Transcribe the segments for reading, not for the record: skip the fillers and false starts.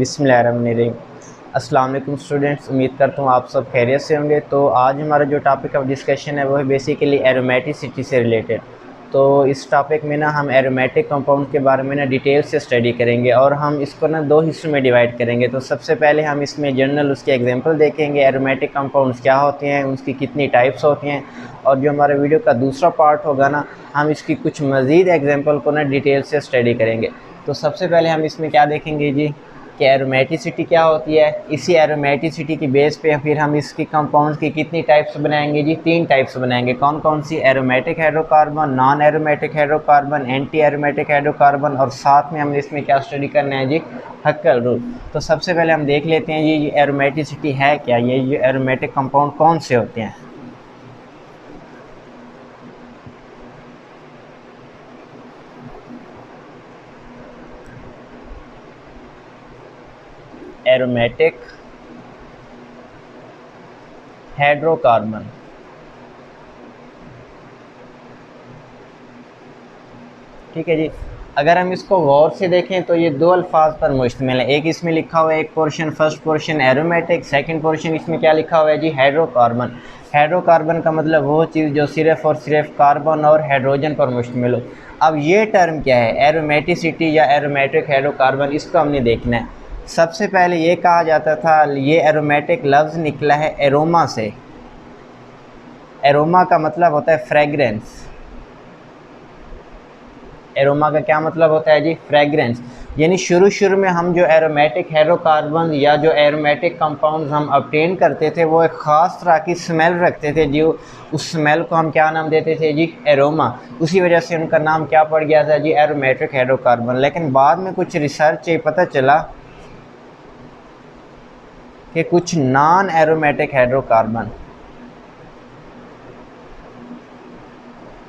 बिस्मिल्लाहिर्रहमानिर्रहीम। अस्सलाम वालेकुम स्टूडेंट्स, उम्मीद करता हूँ आप सब खैरियत से होंगे। तो आज हमारा जो टॉपिक ऑफ डिस्कशन है वो है बेसिकली एरोमेटिसिटी से रिलेटेड। तो इस टॉपिक में ना हम एरोमेटिक कंपाउंड के बारे में ना डिटेल से स्टडी करेंगे और हम इसको ना दो हिस्सों में डिवाइड करेंगे। तो सबसे पहले हम इसमें जनरल उसके एग्जांपल देखेंगे, एरोमेटिक कंपाउंड्स क्या होते हैं, उसकी कितनी टाइप्स होती हैं। और जो हमारे वीडियो का दूसरा पार्ट होगा ना, हम इसकी कुछ मज़ीद एग्जांपल को ना डिटेल से स्टडी करेंगे। तो सबसे पहले हम इसमें क्या देखेंगे जी कि एरोमेटिसिटी क्या होती है। इसी एरोमेटिसिटी की बेस पे फिर हम इसकी कंपाउंड्स की कितनी टाइप्स बनाएंगे जी, 3 टाइप्स बनाएंगे। कौन कौन सी? Aromatic hydrocarbon, non aromatic hydrocarbon, anti aromatic hydrocarbon, और साथ में हमने इसमें क्या स्टडी करना है जी, हक्कल रूल। तो सबसे पहले हम देख लेते हैं ये एरोमेटिसिटी है क्या, ये एरोमेटिक कंपाउंड कौन से होते हैं। एरोमेटिक हाइड्रोकार्बन, ठीक है जी। अगर हम इसको गौर से देखें तो ये दो अल्फाज पर मुश्तमिल है। एक इसमें लिखा हुआ है, एक portion, first portion aromatic, second portion इसमें क्या लिखा हुआ है जी, हाइड्रोकार्बन। हाइड्रोकार्बन का मतलब वो चीज़ जो सिर्फ और सिर्फ कार्बन और हाइड्रोजन पर मुश्तमिल हो। अब ये टर्म क्या है, एरोमेटिसिटी या एरोमेटिक हाइड्रोकार्बन, इसको हमने देखना है। सबसे पहले ये कहा जाता था, ये एरोमेटिक लफ्ज़ निकला है एरोमा से। एरोमा का मतलब होता है फ्रेगरेंस। एरोमा का क्या मतलब होता है जी, फ्रेगरेंस। यानी शुरू में हम जो एरोमेटिक हाइड्रोकार्बन या जो एरोमेटिक कंपाउंड्स हम ऑब्टेन करते थे वो एक ख़ास तरह की स्मेल रखते थे जी। उस स्मेल को हम क्या नाम देते थे जी, एरोमा। उसी वजह से उनका नाम क्या पड़ गया था जी, एरोमेटिक हाइड्रोकार्बन। लेकिन बाद में कुछ रिसर्च से पता चला कि कुछ नॉन एरोमेटिक हाइड्रोकार्बन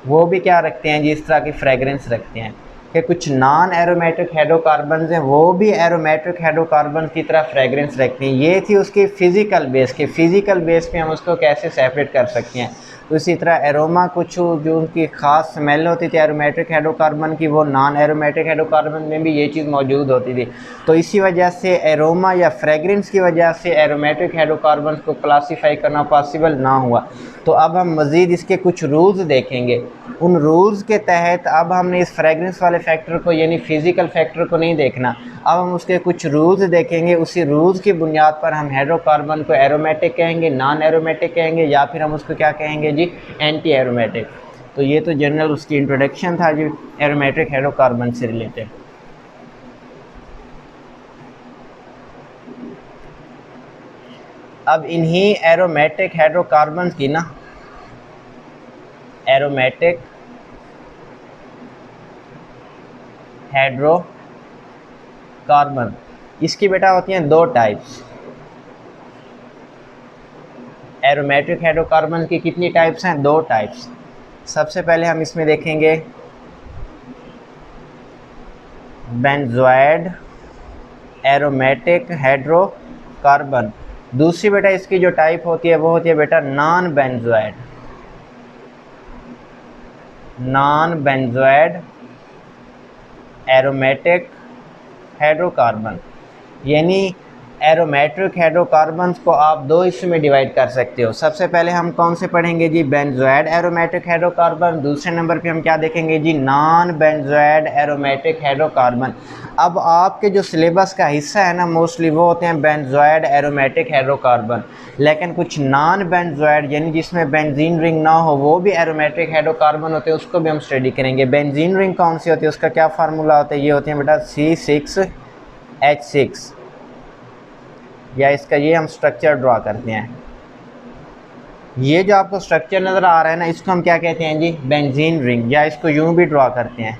वो भी क्या रखते हैं जी, इस तरह की फ्रेगरेंस रखते हैं। कि कुछ नॉन एरोमेटिक हाइड्रोकार्बन हैं वो भी एरोमेटिक हाइड्रोकार्बन की तरह फ्रेगरेंस रखते हैं। ये थी उसकी फ़िज़िकल बेस। के फ़िज़िकल बेस पे हम उसको कैसे सेपरेट कर सकते हैं। तो इसी तरह एरोमा कुछ जो उनकी ख़ास स्मेल होती थी एरोमेटिक हाइड्रोकार्बन की, वो नॉन एरोमेटिक हाइड्रोकार्बन में भी ये चीज़ मौजूद होती थी। तो इसी वजह से एरोमा या फ्रेगरेंस की वजह से एरोमेटिक हाइड्रोकार्बन को क्लासीफाई करना पॉसिबल ना हुआ। तो अब हम मज़ीद इसके कुछ रूल्स देखेंगे। उन रूल्स के तहत अब हमने इस फ्रेगरेंस वाले फैक्टर को यानी फ़िज़िकल फैक्टर को नहीं देखना, अब हम उसके कुछ रूल्स देखेंगे। उसी रूल्स की बुनियाद पर हम हाइड्रोकार्बन को एरोमेटिक कहेंगे, नॉन एरोमेटिक कहेंगे, या फिर हम उसको क्या कहेंगे जी, एंटी एरोमेटिक। तो ये तो जनरल उसकी इंट्रोडक्शन था जी एरोमेटिक हाइड्रोकार्बन से रिलेटेड। अब इन्हीं एरोमेटिक हाइड्रोकार्बन की ना, एरोमेटिक हाइड्रोकार्बन, इसकी बेटा होती हैं दो टाइप्स। एरोमेटिक हाइड्रोकार्बन की कितनी टाइप्स हैं, दो टाइप्स। सबसे पहले हम इसमें देखेंगे बेंजोइड एरोमेटिक हाइड्रोकार्बन। दूसरी बेटा इसकी जो टाइप होती है वो होती है बेटा non benzoid, non benzoid aromatic hydrocarbon. यानी एरोमेटिक हाइड्रोकार्बन्स को आप दो हिस्सों में डिवाइड कर सकते हो। सबसे पहले हम कौन से पढ़ेंगे जी, बेंजोइड एरोमेटिक हाइड्रोकार्बन। दूसरे नंबर पे हम क्या देखेंगे जी, नॉन बेंजोइड एरोमेटिक हाइड्रोकार्बन। अब आपके जो सिलेबस का हिस्सा है ना, मोस्टली वो होते हैं बेंजोइड एरोमेटिक हाइड्रोकार्बन। लेकिन कुछ नॉन बेंजोइड यानी जिसमें बेंजीन रिंग ना हो वो भी एरोमेटिक हाइड्रोकार्बन होते हैं, उसको भी हम स्टडी करेंगे। बेंजीन रिंग कौन सी होती है, उसका क्या फार्मूला होता है, ये होती है बेटा C6H6। या इसका ये हम स्ट्रक्चर ड्रा करते हैं। ये जो आपको स्ट्रक्चर नज़र आ रहा है ना, इसको हम क्या कहते हैं जी, बेंजीन रिंग, या इसको यूं भी ड्रा करते हैं।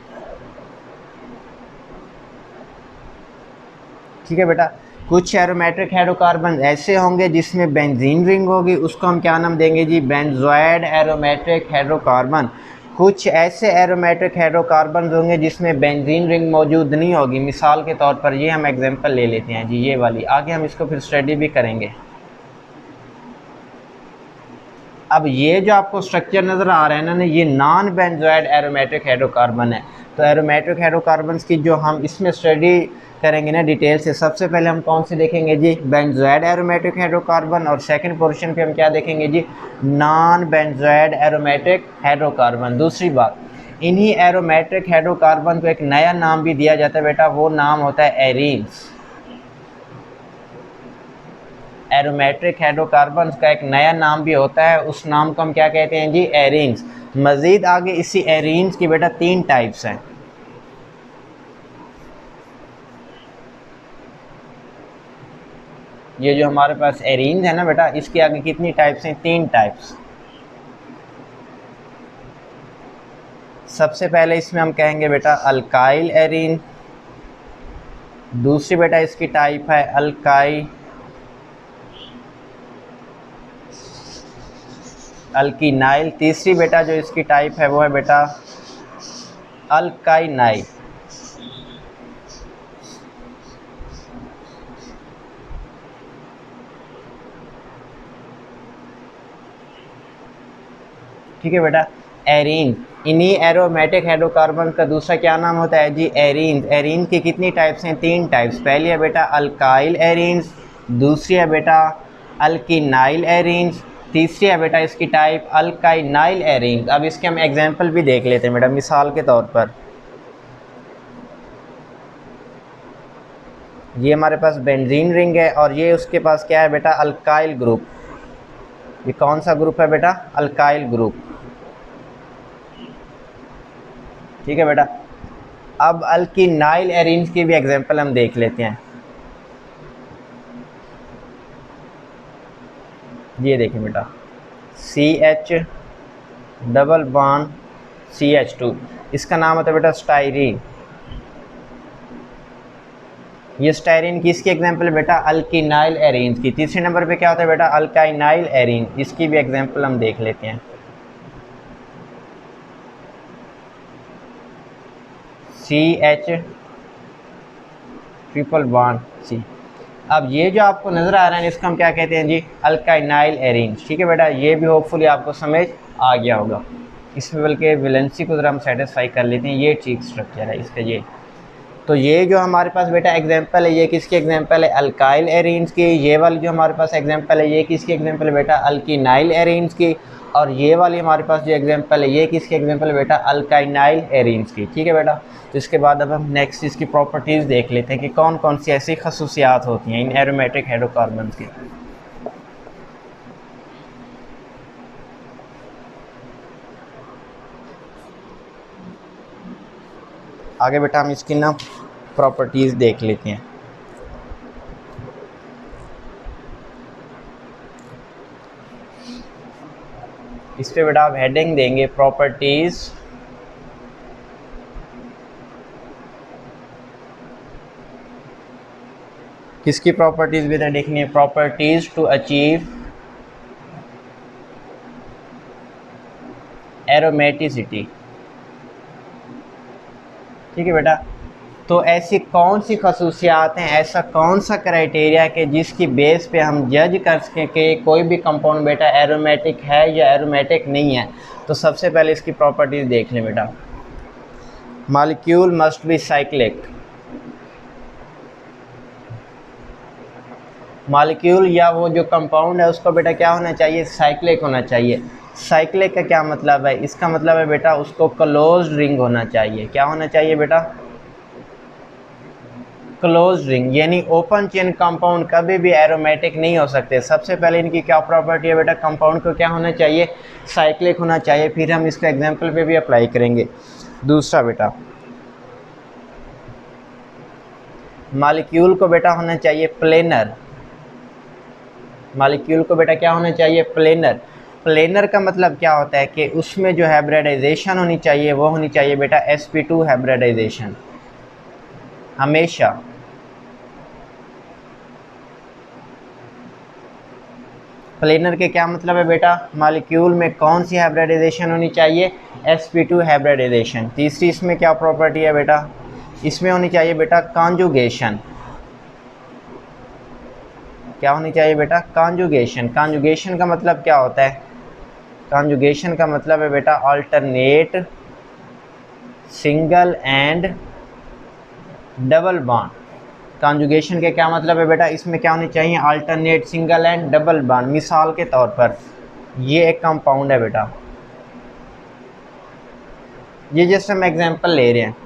ठीक है बेटा। कुछ एरोमेटिक हाइड्रोकार्बन ऐसे होंगे जिसमें बेंजीन रिंग होगी, उसको हम क्या नाम देंगे जी, बेंजोइड एरोमेटिक हाइड्रोकार्बन। कुछ ऐसे एरोमेटिक हाइड्रोकार्बन होंगे जिसमें बेंजीन रिंग मौजूद नहीं होगी। मिसाल के तौर पर ये हम एग्जांपल ले लेते हैं जी, ये वाली। आगे हम इसको फिर स्टडी भी करेंगे। अब ये जो आपको स्ट्रक्चर नज़र आ रहा है ना, ये नॉन बेंजोइड एरोमेटिक हाइड्रोकार्बन है। तो एरोमेटिक हाइड्रोकार्बन्स की जो हम इसमें स्टडी करेंगे ना डिटेल से, सबसे पहले हम कौन से देखेंगे जी, बेंजोइड एरोमेटिक हाइड्रोकार्बन, और सेकंड पोर्शन पे हम क्या देखेंगे जी, नॉन बेंजोइड एरोमेटिक हाइड्रोकार्बन। दूसरी बात, इन्हीं एरोमेटिक हाइड्रोकार्बन को एक नया नाम भी दिया जाता है बेटा, वो नाम होता है एरीन्स। एरोमेटिक हाइड्रोकार्बन्स का एक नया नाम भी होता है, उस नाम को हम क्या कहते हैं जी, एरीन्स। मज़ीद आगे इसी एरीन्स की बेटा 3 टाइप्स हैं। ये जो हमारे पास एरीन्स है ना बेटा, इसके आगे कितनी टाइप्स हैं, 3 टाइप्स। सबसे पहले इसमें हम कहेंगे बेटा अल्काइल एरीन, दूसरी बेटा इसकी टाइप है अल्कीनाइल, तीसरी बेटा जो इसकी टाइप है वो है बेटा अल्काइनाइल। ठीक है बेटा, एरीन, इन्हीं एरोमेटिक हाइड्रोकार्बन का दूसरा क्या नाम होता है जी, एरीन। एरीन की कितनी टाइप्स हैं, 3 टाइप्स। पहली है बेटा अल्काइल एरीन्स, दूसरी है बेटा अल्कीनाइल एरीन्स, तीसरी है बेटा इसकी टाइप अल्काइनाइल एरीन्स। अब इसके हम एग्जांपल भी देख लेते हैं बेटा, मिसाल के तौर पर ये हमारे पास बेंजीन रिंग है और ये उसके पास क्या है बेटा, अल्काइल ग्रुप। ये कौन सा ग्रुप है बेटा, अल्काइल ग्रुप। ठीक है बेटा, अब अल्कीनाइल एरीन्स की भी एग्जांपल हम देख लेते हैं। ये देखें बेटा, CH डबल बॉन्ड CH2, इसका नाम होता है बेटा स्टाइरीन। ये स्टाइरीन की इसकी एग्जांपल है बेटा अल्कीनाइल एरीन्स की। तीसरे नंबर पे क्या होता है बेटा, अल्काइनाइल एरीन, इसकी भी एग्जांपल हम देख लेते हैं। CH triple bond C। अब ये जो आपको नज़र आ रहा है इसको हम क्या कहते हैं जी, अल्काइनाइल एरीन्स। ठीक है बेटा, ये भी होपफुली आपको समझ आ गया होगा। इसमें बल्कि वैलेंसी को ज़रा हम सेटिस्फाई कर लेते हैं। ये ठीक स्ट्रक्चर है इसका ये। तो ये जो हमारे पास बेटा एग्जांपल है, ये किसकी एग्जांपल है, अल्काइल एरीन्स की। ये वाली जो हमारे पास एग्जांपल है, ये किसकी एग्जांपल है बेटा, अल्कीनाइल एरीन्स की। और ये वाली हमारे पास जो एग्जांपल है, ये किसकी एग्जांपल है बेटा, अल्काइनाइल एरीन्स की। ठीक है बेटा, तो इसके बाद अब हम नेक्स्ट इसकी प्रॉपर्टीज़ देख लेते हैं कि कौन कौन सी ऐसी खसूसियात होती हैं इन एरोमेटिक हाइड्रोकार्बन्स की। आगे बेटा हम इसकी ना प्रॉपर्टीज़ देख लेते हैं। इस पे बेटा आप हेडिंग देंगे प्रॉपर्टीज़ किसकी प्रॉपर्टीज़ बेटा देखनी है, प्रॉपर्टीज़ टू अचीव एरोमेटिसिटी। ठीक है बेटा, तो ऐसी कौन सी खसूसियात हैं, ऐसा कौन सा क्राइटेरिया कि जिसकी बेस पे हम जज कर सकें कि कोई भी कंपाउंड बेटा एरोमेटिक है या एरोमेटिक नहीं है। तो सबसे पहले इसकी प्रॉपर्टीज़ देख लें बेटा। Molecule must be cyclic, molecule या वो जो कंपाउंड है उसको बेटा क्या होना चाहिए, साइक्लिक होना चाहिए। साइक्लिक का क्या मतलब है, इसका मतलब है बेटा उसको क्लोज्ड रिंग होना चाहिए। क्या होना चाहिए बेटा, क्लोज रिंग, यानी ओपन चेन कंपाउंड कभी भी एरोमेटिक नहीं हो सकते। सबसे पहले इनकी क्या प्रॉपर्टी है बेटा, कंपाउंड को क्या होना चाहिए, साइक्लिक होना चाहिए। फिर हम इसको एग्जांपल पे भी अप्लाई करेंगे। दूसरा बेटा, मॉलिक्यूल को बेटा होना चाहिए प्लेनर। मॉलिक्यूल को बेटा क्या होना चाहिए, प्लेनर। प्लेनर का मतलब क्या होता है कि उसमें जो हाइब्रिडाइजेशन होनी चाहिए वो होनी चाहिए बेटा sp2 हाइब्रिडाइजेशन हमेशा। प्लेनर के क्या मतलब है बेटा, मॉलिक्यूल में कौन सी हाइब्रिडाइजेशन होनी चाहिए, sp2 हाइब्रिडाइजेशन। तीसरी इसमें क्या प्रॉपर्टी है बेटा, इसमें होनी चाहिए बेटा कॉन्जुगेशन। क्या होनी चाहिए बेटा, कॉन्जुगेशन। कॉन्जुगेशन का मतलब क्या होता है, कॉन्जुगेशन का मतलब है बेटा alternate single and double bond. Conjugation के क्या मतलब है बेटा, इसमें क्या होनी चाहिए, alternate single and double bond. मिसाल के तौर पर ये एक कंपाउंड है बेटा, ये जस्ट हम एग्जांपल ले रहे हैं,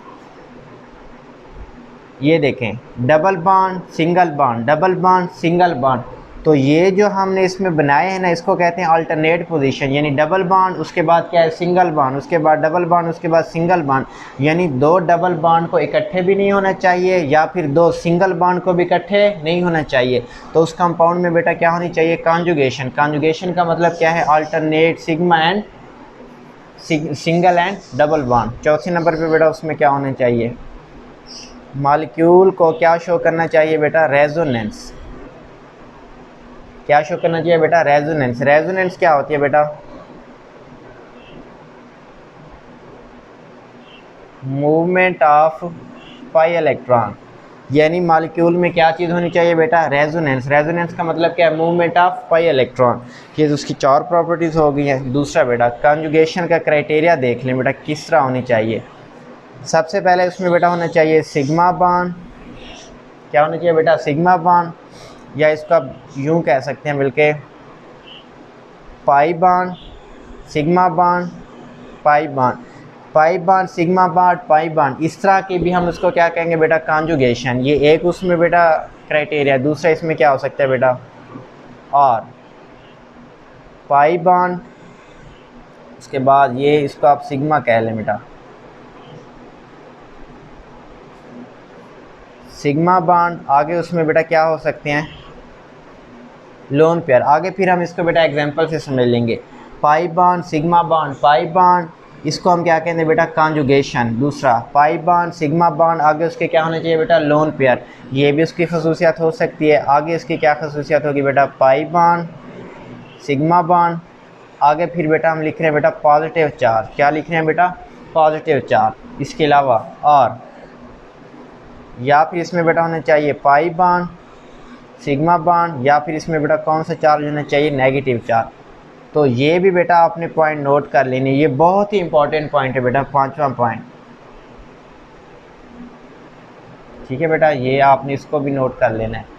ये देखें double bond single bond, double bond single bond. तो ये जो हमने इसमें बनाए हैं ना, इसको कहते हैं अल्टरनेट पोजीशन, यानी डबल बॉन्ड उसके बाद क्या है सिंगल बॉन्ड, उसके बाद डबल बॉन्ड उसके बाद सिंगल बॉन्ड। यानी दो डबल बॉन्ड को इकट्ठे भी नहीं होना चाहिए या फिर दो सिंगल बॉन्ड को भी इकट्ठे नहीं होना चाहिए। तो उस कंपाउंड में बेटा क्या होनी चाहिए, कॉन्जुगेशन। कॉन्जुगेशन का मतलब क्या है, alternate sigma and single and double bond. चौथे नंबर पे बेटा उसमें क्या होना चाहिए, मॉलिक्यूल को क्या शो करना चाहिए बेटा, रेजोनेंस। क्या शो करना चाहिए बेटा, रेजोनेंस। रेजोनेंस क्या होती है बेटा, मूवमेंट ऑफ पाई इलेक्ट्रॉन। यानी मॉलिक्यूल में क्या चीज़ होनी चाहिए बेटा, रेजोनेंस। रेजोनेंस का मतलब क्या है, मूवमेंट ऑफ पाई इलेक्ट्रॉन। ये उसकी चार प्रॉपर्टीज़ हो गई हैं। दूसरा बेटा कॉन्जुगेशन का क्राइटेरिया देख लें बेटा, किस तरह होनी चाहिए। सबसे पहले उसमें बेटा होना चाहिए सिग्मा बॉन्ड। क्या होना चाहिए बेटा, सिग्मा बॉन्ड, या इसको आप यूँ कह सकते हैं बल्कि पाई bond, sigma bond, pi bond, pi bond, sigma bond, pi bond. इस तरह की भी हम उसको क्या कहेंगे बेटा, कॉन्जुगेशन। ये एक उसमें बेटा क्राइटेरिया। दूसरा इसमें क्या हो सकता है बेटा, और पाई बॉन्ड, उसके बाद ये इसको आप सिग्मा कह लें बेटा, सिग्मा बॉन्ड। आगे उसमें बेटा क्या हो सकते हैं, लोन पेयर। आगे फिर हम इसको बेटा एग्जांपल से समझ लेंगे। पाई bond, sigma bond, pi bond, इसको हम क्या कहते हैं बेटा, कॉन्जुगेशन। दूसरा पाई बॉन्ड, सिग्मा बॉन्ड, आगे उसके क्या होने चाहिए बेटा, लोन पेयर। ये भी उसकी खसूसियत हो सकती है। आगे इसकी क्या खसूसियत होगी बेटा, पाई बॉन्ड, सिग्मा बॉन्ड। आगे फिर बेटा हम लिख रहे हैं बेटा पॉजिटिव चार्ज। क्या लिख रहे हैं बेटा, पॉजिटिव चार्ज। इसके अलावा और या फिर इसमें बेटा होना चाहिए पाई बॉन्ड, सिग्मा बॉन्ड, या फिर इसमें बेटा कौन सा चार्ज होना चाहिए, नेगेटिव चार्ज। तो ये भी बेटा आपने पॉइंट नोट कर लेने, ये बहुत ही इंपॉर्टेंट पॉइंट है बेटा, पांचवा पॉइंट। ठीक है बेटा, ये आपने इसको भी नोट कर लेना है।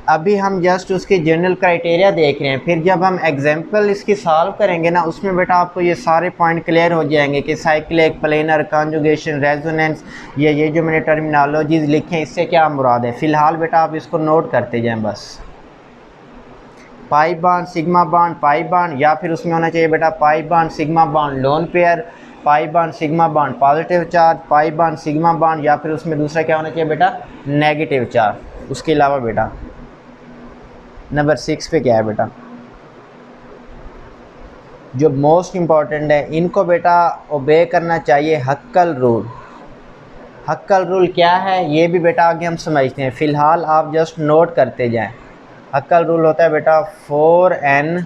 अभी हम जस्ट उसके जनरल क्राइटेरिया देख रहे हैं, फिर जब हम एग्जाम्पल इसकी सॉल्व करेंगे ना, उसमें बेटा आपको ये सारे पॉइंट क्लियर हो जाएंगे कि साइक्लिक, प्लेनर, कॉन्जुगेशन, रेजोनेंस, ये जो मैंने टर्मिनोलॉजीज लिखे हैं इससे क्या मुराद है। फ़िलहाल बेटा आप इसको नोट करते जाएं बस। पाई bond, sigma bond, pi bond, या फिर उसमें होना चाहिए बेटा pi bond, sigma bond, lone pair, पाई bond, sigma bond, positive charge, pi bond, sigma bond, या फिर उसमें दूसरा क्या होना चाहिए बेटा, नेगेटिव चार्ज। उसके अलावा बेटा नंबर 6 पे क्या है बेटा, जो मोस्ट इम्पॉर्टेंट है, इनको बेटा ओबे करना चाहिए, हक्कल रूल। हक्कल रूल क्या है ये भी बेटा आगे हम समझते हैं, फ़िलहाल आप जस्ट नोट करते जाएं। हक्कल रूल होता है बेटा 4n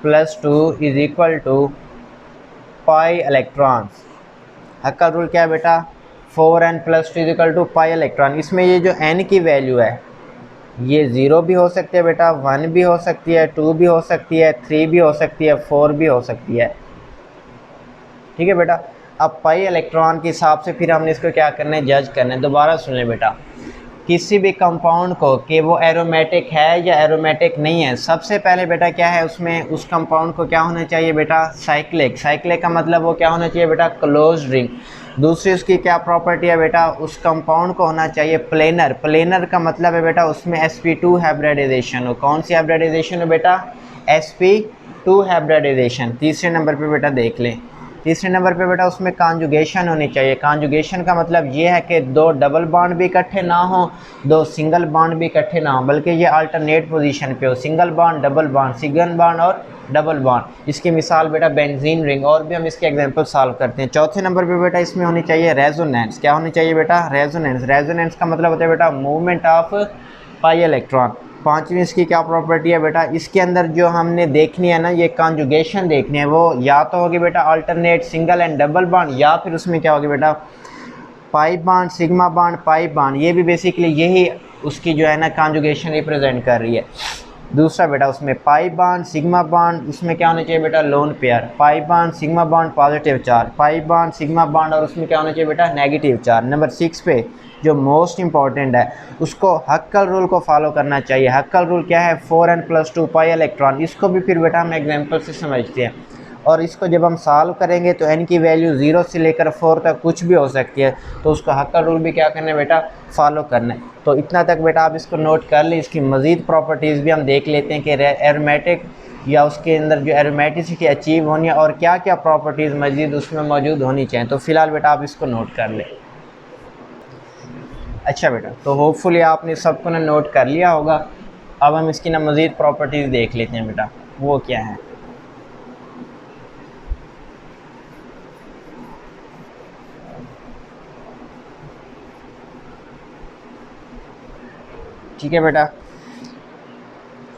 + 2 = पाई इलेक्ट्रॉन्स। हक्कल रूल क्या है बेटा, 4n + 2 = पाई इलेक्ट्रॉन। इसमें ये जो n की वैल्यू है ये 0 भी हो सकती है बेटा, 1 भी हो सकती है, 2 भी हो सकती है, 3 भी हो सकती है, 4 भी हो सकती है। ठीक है बेटा। अब पाई इलेक्ट्रॉन के हिसाब से फिर हमने इसको क्या करना है, जज करना है। दोबारा सुन लें बेटा, किसी भी कंपाउंड को कि वो एरोमेटिक है या एरोमेटिक नहीं है, सबसे पहले बेटा क्या है उसमें, उस कंपाउंड को क्या होना चाहिए बेटा, साइक्लिक। साइक्लिक का मतलब वो क्या होना चाहिए बेटा, क्लोज रिंग। दूसरी उसकी क्या प्रॉपर्टी है बेटा, उस कंपाउंड को होना चाहिए प्लेनर। प्लेनर का मतलब है बेटा उसमें sp2 हाइब्रिडाइजेशन हो। कौन सी हाइब्रिडाइजेशन हो बेटा, sp2 हाइब्रिडाइजेशन। तीसरे नंबर पे बेटा देख लें, तीसरे नंबर पे बेटा उसमें कॉन्जुगेशन होनी चाहिए। कॉन्जुगेशन का मतलब ये है कि दो डबल बॉन्ड भी इकट्ठे ना हो, दो सिंगल बॉन्ड भी इकट्ठे ना हो, बल्कि ये अल्टरनेट पोजीशन पे हो, single bond, double bond, single bond और डबल बॉन्ड। इसकी मिसाल बेटा बेंजीन रिंग, और भी हम इसके एग्जांपल सॉल्व करते हैं। चौथे नंबर पे बेटा इसमें होनी चाहिए रेजोनेंस। क्या होनी चाहिए बेटा, रेजोनेंस। रेजोनेंस का मतलब होता है बेटा मूवमेंट ऑफ पाई इलेक्ट्रॉन। पांचवी इसकी क्या प्रॉपर्टी है बेटा, इसके अंदर जो हमने देखनी है ना, ये कॉन्जुगेशन देखनी है, वो या तो होगी बेटा alternate single and double bond, या फिर उसमें क्या होगी बेटा pi bond, sigma bond, pi bond. ये भी बेसिकली यही उसकी जो है ना कॉन्जुगेशन रिप्रेजेंट कर रही है। दूसरा बेटा उसमें पाई बॉन्ड सिग्मा बॉन्ड, उसमें क्या होना चाहिए बेटा लोन पेयर, पाई bond sigma bond positive charge, pi bond sigma bond और उसमें क्या होना चाहिए बेटा नेगेटिव चार्ज। नंबर 6 पे जो मोस्ट इंपॉर्टेंट है उसको हक्कल रूल को फॉलो करना चाहिए। हक्कल रूल क्या है, 4n+2 पाई इलेक्ट्रॉन। इसको भी फिर बेटा हम एग्जाम्पल से समझते हैं और इसको जब हम सॉल्व करेंगे तो n की वैल्यू 0 से लेकर 4 तक कुछ भी हो सकती है, तो उसका हक्कल रूल भी क्या करना है बेटा फॉलो करना है। तो इतना तक बेटा आप इसको नोट कर लें। इसकी मज़ीद प्रॉपर्टीज़ भी हम देख लेते हैं कि एरोमेटिक या उसके अंदर जो एरोमेटिसिटी अचीव होनी है और क्या क्या प्रॉपर्टीज़ मज़ीद उसमें मौजूद होनी चाहिए। तो फ़िलहाल बेटा आप इसको नोट कर लें। अच्छा बेटा, तो होपफुली आपने सबको ना नोट कर लिया होगा। अब हम इसकी ना मज़ीद प्रॉपर्टीज़ देख लेते हैं बेटा, वो क्या है। ठीक है बेटा,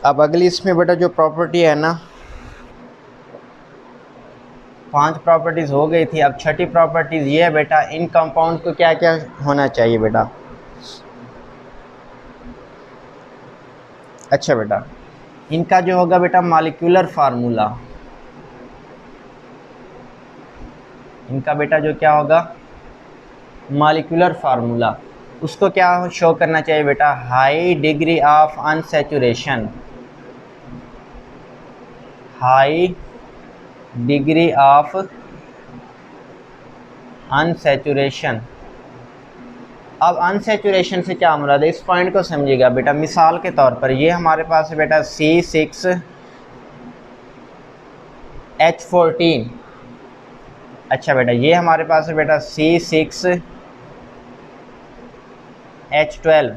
अब अगली इसमें बेटा जो प्रॉपर्टी है ना, 5 प्रॉपर्टीज़ हो गई थी। अब छठी प्रॉपर्टीज़ ये है बेटा, इन कंपाउंड को क्या क्या होना चाहिए बेटा। अच्छा बेटा, इनका जो होगा बेटा मॉलिक्यूलर फार्मूला, इनका बेटा जो क्या होगा मॉलिक्यूलर फार्मूला, उसको क्या शो करना चाहिए बेटा, high degree of unsaturation, high degree of unsaturation. अब अनसैचुरेशन से क्या मुराद है, इस पॉइंट को समझिएगा बेटा। मिसाल के तौर पर ये हमारे पास है बेटा C6H14। अच्छा बेटा, ये हमारे पास है बेटा C6H12,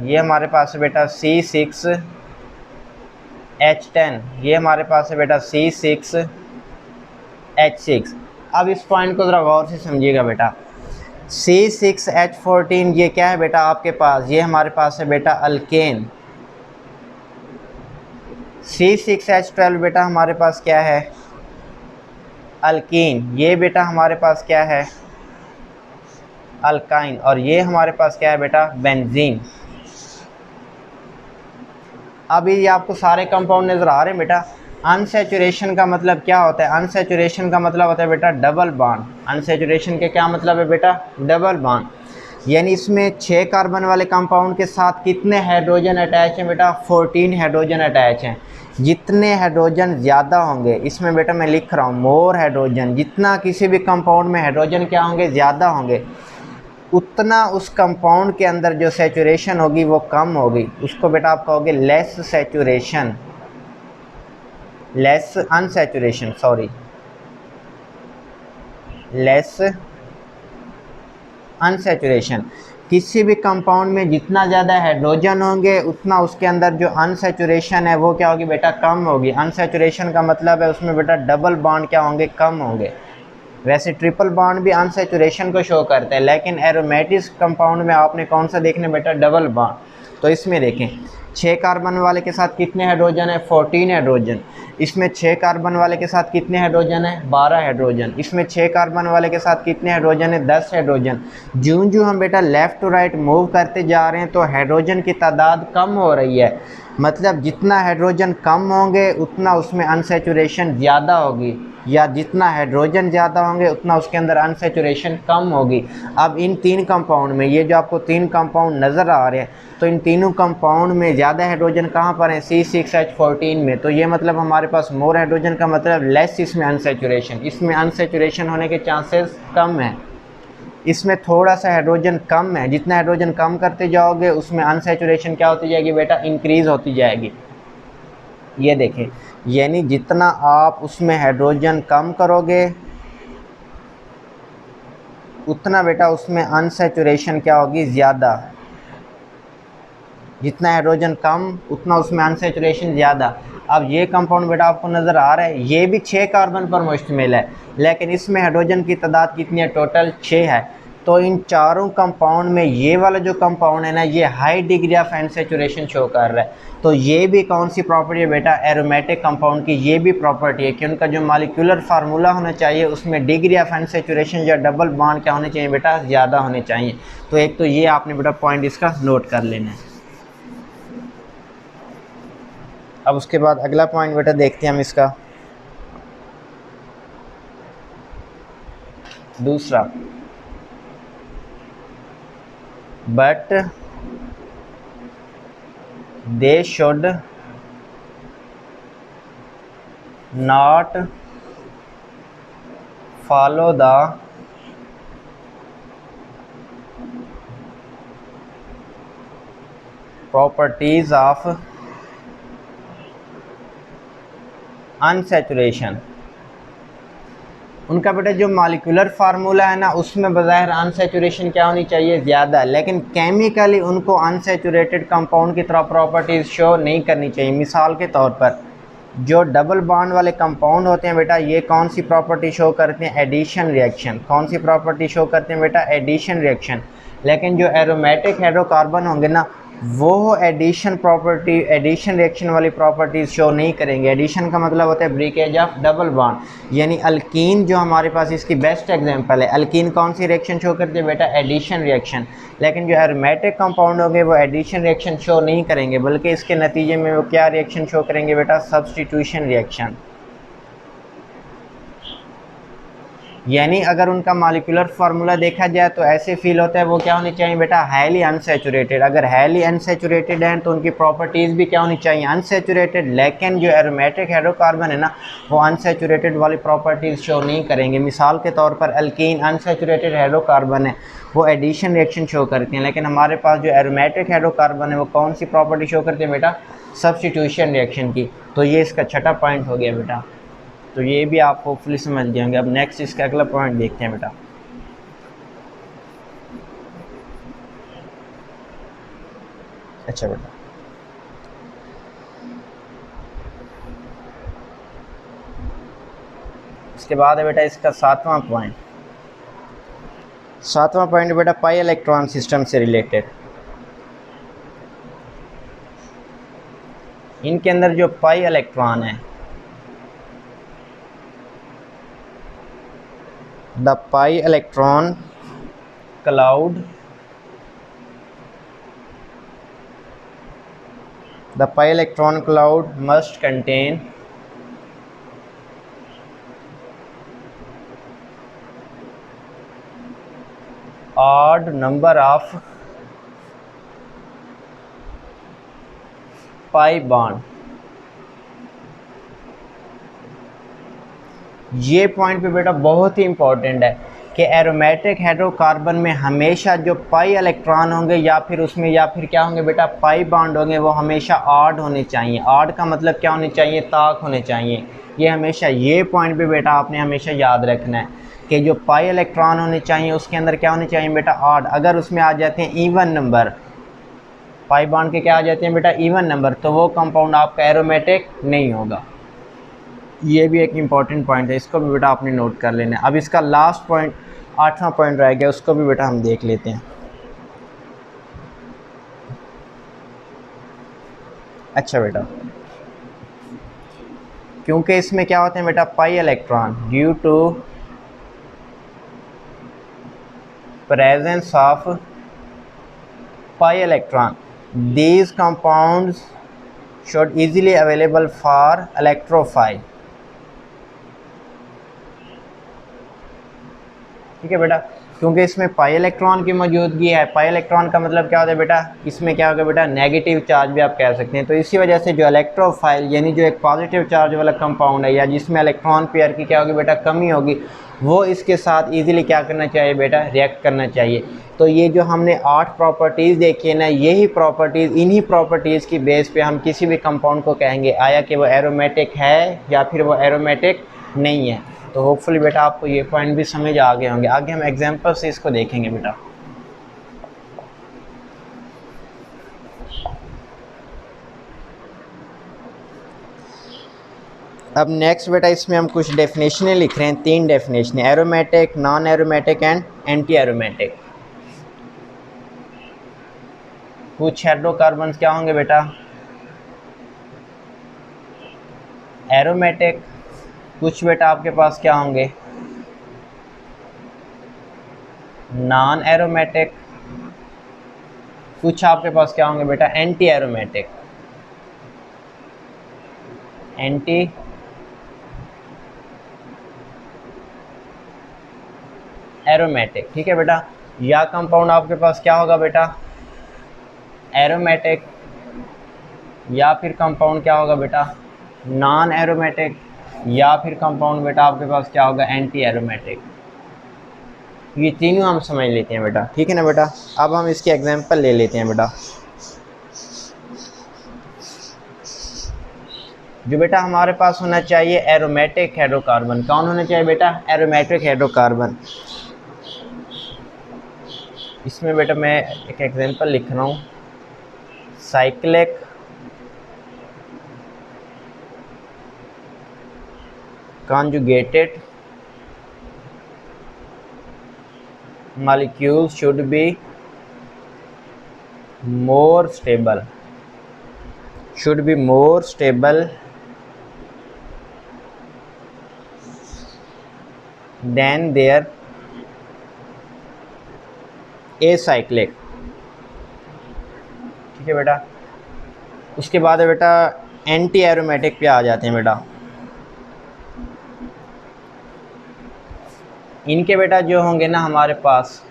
ये हमारे पास है बेटा C6H10, ये हमारे पास है बेटा C6H6। अब इस पॉइंट को ज़रा गौर से समझिएगा बेटा। C6H14 ये क्या है बेटा आपके पास, ये हमारे पास है बेटा अल्केन। C6H12 बेटा हमारे पास क्या है, अल्कीन। ये बेटा हमारे पास क्या है, अल्काइन। और ये हमारे पास क्या है बेटा, बेंजीन। अब ये आपको सारे कंपाउंड नज़र आ रहे हैं बेटा। अनसैचुरेशन का मतलब क्या होता है, अनसैचुरेशन का मतलब होता है बेटा डबल बॉन्ड। अनसैचुरेशन के क्या मतलब है बेटा, डबल बॉन्ड। यानी इसमें 6 कार्बन वाले कंपाउंड के साथ कितने हाइड्रोजन अटैच हैं बेटा, 14 हाइड्रोजन अटैच हैं। जितने हाइड्रोजन ज़्यादा होंगे, इसमें बेटा मैं लिख रहा हूँ मोर हाइड्रोजन, जितना किसी भी कंपाउंड में हाइड्रोजन क्या होंगे ज़्यादा होंगे, उतना उस कंपाउंड के अंदर जो सैचुरेशन होगी वो कम होगी। उसको बेटा आप कहोगे less saturation, less unsaturation, sorry less unsaturation. किसी भी कंपाउंड में जितना ज़्यादा हाइड्रोजन होंगे उतना उसके अंदर जो अनसैचुरेशन है वो क्या होगी बेटा, कम होगी। अनसैचुरेशन का मतलब है उसमें बेटा डबल बॉन्ड क्या होंगे, कम होंगे। वैसे ट्रिपल बॉन्ड भी अनसैचुरेशन को शो करता है, लेकिन एरोमेटिक कंपाउंड में आपने कौन सा देखना बेटा, डबल बॉन्ड। तो इसमें देखें 6 कार्बन वाले के साथ कितने हाइड्रोजन है, 14 हाइड्रोजन। इसमें 6 कार्बन वाले के साथ कितने हाइड्रोजन है, 12 हाइड्रोजन। इसमें 6 कार्बन वाले के साथ कितने हाइड्रोजन है, 10 हाइड्रोजन। ज्यों ज्यों हम बेटा लेफ़्ट टू राइट मूव करते जा रहे हैं तो हाइड्रोजन की तादाद कम हो रही है। मतलब जितना हाइड्रोजन कम होंगे उतना उसमें अनसैचुरेशन ज़्यादा होगी, या जितना हाइड्रोजन ज़्यादा होंगे उतना उसके अंदर अनसैचुरेशन कम होगी। अब इन 3 कंपाउंड में, ये जो आपको 3 कंपाउंड नज़र आ रहे हैं, तो इन तीनों कंपाउंड में ज़्यादा हाइड्रोजन कहाँ पर है, C6H14 में। तो ये मतलब हमारे पास मोर हाइड्रोजन का मतलब लेस इसमें अनसैचुरेशन, इसमें अनसैचुरेशन होने के चांसेस कम हैं। इसमें थोड़ा सा हाइड्रोजन कम है, जितना हाइड्रोजन कम करते जाओगे उसमें अनसैचुरेशन क्या होती जाएगी बेटा, इंक्रीज़ होती जाएगी। ये देखें, यानी जितना आप उसमें हाइड्रोजन कम करोगे उतना बेटा उसमें अनसैचुरेशन क्या होगी, ज़्यादा। जितना हाइड्रोजन कम उतना उसमें अनसैचुरेशन ज़्यादा। अब ये कंपाउंड बेटा आपको नज़र आ रहा है, ये भी 6 कार्बन पर मुश्तमिल है, लेकिन इसमें हाइड्रोजन की तादाद कितनी है, टोटल 6 है। तो इन चारों कंपाउंड में ये वाला जो कंपाउंड है ना, ये high degree of unsaturation show कर रहा है। तो ये भी कौन सी प्रॉपर्टी है बेटा, एरोमेटिक कंपाउंड की ये भी प्रॉपर्टी है कि उनका जो मॉलिक्यूलर फार्मूला होना चाहिए उसमें डिग्री ऑफ अनसैचुरेशन या डबल बॉन्ड क्या होने चाहिए बेटा, ज़्यादा होने चाहिए। तो एक तो ये आपने बेटा पॉइंट इसका नोट कर लेना है। अब उसके बाद अगला पॉइंट बेटा देखते हैं हम इसका। दूसरा, but they should not follow the properties of unsaturation. उनका बेटा जो मॉलिक्यूलर फार्मूला है ना, उसमें बज़ाहिर अनसैचुरेशन क्या होनी चाहिए, ज़्यादा, लेकिन केमिकली उनको अनसैचुरेटेड कंपाउंड की तरह प्रॉपर्टीज़ शो नहीं करनी चाहिए। मिसाल के तौर पर जो डबल बॉन्ड वाले कंपाउंड होते हैं बेटा, ये कौन सी प्रॉपर्टी शो करते हैं, एडिशन रिएक्शन। कौन सी प्रॉपर्टी शो करते हैं बेटा, एडिशन रिएक्शन। लेकिन जो एरोमेटिक हाइड्रोकार्बन होंगे ना, वो एडिशन प्रॉपर्टी, एडिशन रिएक्शन वाली प्रॉपर्टीज शो नहीं करेंगे। एडिशन का मतलब होता है ब्रेकेज ऑफ डबल बॉन्ड, यानी अल्कीन जो हमारे पास इसकी बेस्ट एग्जांपल है। अल्कीन कौन सी रिएक्शन शो करती है बेटा, एडिशन रिएक्शन। लेकिन जो एरोमेटिक कंपाउंड होंगे वो एडिशन रिएक्शन शो नहीं करेंगे, बल्कि इसके नतीजे में वो क्या रिएक्शन शो करेंगे बेटा, सब्सटीट्यूशन रिएक्शन। यानी अगर उनका मॉलिक्यूलर फार्मूला देखा जाए तो ऐसे फील होता है वो क्या होनी चाहिए बेटा, हाईली अनसैचुरेटेड। अगर हाईली अनसैचुरेटेड हैं तो उनकी प्रॉपर्टीज़ भी क्या होनी चाहिए, अनसैचुरेटेड। लेकिन जो एरोमेटिक हाइड्रोकार्बन है ना, वो अनसैचुरेटेड वाली प्रॉपर्टीज़ शो नहीं करेंगे। मिसाल के तौर पर अल्कीन अनसैचुरेटेड हाइड्रोकार्बन है, वो एडिशन रिएक्शन शो करती हैं। लेकिन हमारे पास जो एरोमेटिक हाइड्रोकार्बन है वो कौन सी प्रॉपर्टी शो करते हैं बेटा, सब्सटीट्यूशन रिएक्शन की। तो ये इसका छठा पॉइंट हो गया बेटा। तो ये भी आप होपफुली समझ गए होंगे। अब नेक्स्ट इसका अगला पॉइंट देखते हैं बेटा। अच्छा बेटा, इसके बाद है बेटा इसका सातवां पॉइंट। सातवां पॉइंट बेटा पाई इलेक्ट्रॉन सिस्टम से रिलेटेड। इनके अंदर जो पाई इलेक्ट्रॉन है, the pi electron cloud, the pi electron cloud must contain odd number of pi bond। ये पॉइंट पे बेटा बहुत ही इंपॉर्टेंट है कि एरोमेटिक हाइड्रोकार्बन में हमेशा जो पाई इलेक्ट्रॉन होंगे या फिर उसमें या फिर क्या होंगे बेटा, पाई बॉन्ड होंगे, वो हमेशा ऑड होने चाहिए। ऑड का मतलब क्या होने चाहिए, ताक होने चाहिए। ये हमेशा, ये पॉइंट पे बेटा आपने हमेशा याद रखना है कि जो पाई इलेक्ट्रॉन होने चाहिए उसके अंदर क्या होने चाहिए बेटा, ऑड। अगर उसमें आ जाते हैं इवन नंबर, पाई बॉन्ड के क्या आ जाते हैं बेटा, इवन नंबर, तो वो कंपाउंड आपका एरोमेटिक नहीं होगा। ये भी एक इम्पॉर्टेंट पॉइंट है, इसको भी बेटा आपने नोट कर लेना है। अब इसका लास्ट पॉइंट, आठवां पॉइंट रह गया, उसको भी बेटा हम देख लेते हैं। अच्छा बेटा, क्योंकि इसमें क्या होते हैं बेटा, pi electron, due to presence of pi electron, these compounds should easily available for electrophile। ठीक है बेटा, क्योंकि इसमें पाई इलेक्ट्रॉन की मौजूदगी है। पाई इलेक्ट्रॉन का मतलब क्या होता है बेटा, इसमें क्या होगा बेटा, नेगेटिव चार्ज भी आप कह सकते हैं। तो इसी वजह से जो इलेक्ट्रोफाइल यानी जो एक पॉजिटिव चार्ज वाला कंपाउंड है या जिसमें इलेक्ट्रॉन पेयर की क्या होगी बेटा, कमी होगी, वो इसके साथ इजीली क्या करना चाहिए बेटा, रिएक्ट करना चाहिए। तो ये जो हमने 8 प्रॉपर्टीज़ देखी है ना, यही प्रॉपर्टीज़, इन्हीं प्रॉपर्टीज़ की बेस पे हम किसी भी कंपाउंड को कहेंगे आया कि वो एरोमेटिक है या फिर वो एरोमेटिक नहीं है। तो होपफुली बेटा आपको ये पॉइंट भी समझ आ गए होंगे। आगे हम एग्जांपल से इसको देखेंगे बेटा। अब नेक्स्ट बेटा इसमें हम कुछ डेफिनेशनें लिख रहे हैं, 3 definition, aromatic, non aromatic and anti aromatic. कुछ हाइड्रोकार्बन्स क्या होंगे बेटा, एरोमेटिक, कुछ बेटा आपके पास क्या होंगे, नॉन एरोमेटिक, कुछ आपके पास क्या होंगे बेटा, एंटी एरोमेटिक। एंटी एरोमेटिक, ठीक है बेटा। या कंपाउंड आपके पास क्या होगा बेटा, एरोमेटिक, या फिर कंपाउंड क्या होगा बेटा, नॉन एरोमेटिक, या फिर कंपाउंड बेटा आपके पास क्या होगा, एंटी एरोमेटिक। ये तीनों हम समझ लेते हैं बेटा, ठीक है ना बेटा। अब हम इसके एग्जांपल ले लेते हैं बेटा। जो बेटा हमारे पास होना चाहिए एरोमेटिक हाइड्रोकार्बन, कौन होना चाहिए बेटा, एरोमेटिक हाइड्रोकार्बन। इसमें बेटा मैं एक एग्जांपल लिख रहा हूँ, cyclic conjugated molecules should be more stable than their acyclic, ठीक है बेटा। उसके बाद है बेटा एंटी एरोमेटिक पे आ जाते हैं बेटा। इनके बेटा जो होंगे ना हमारे पास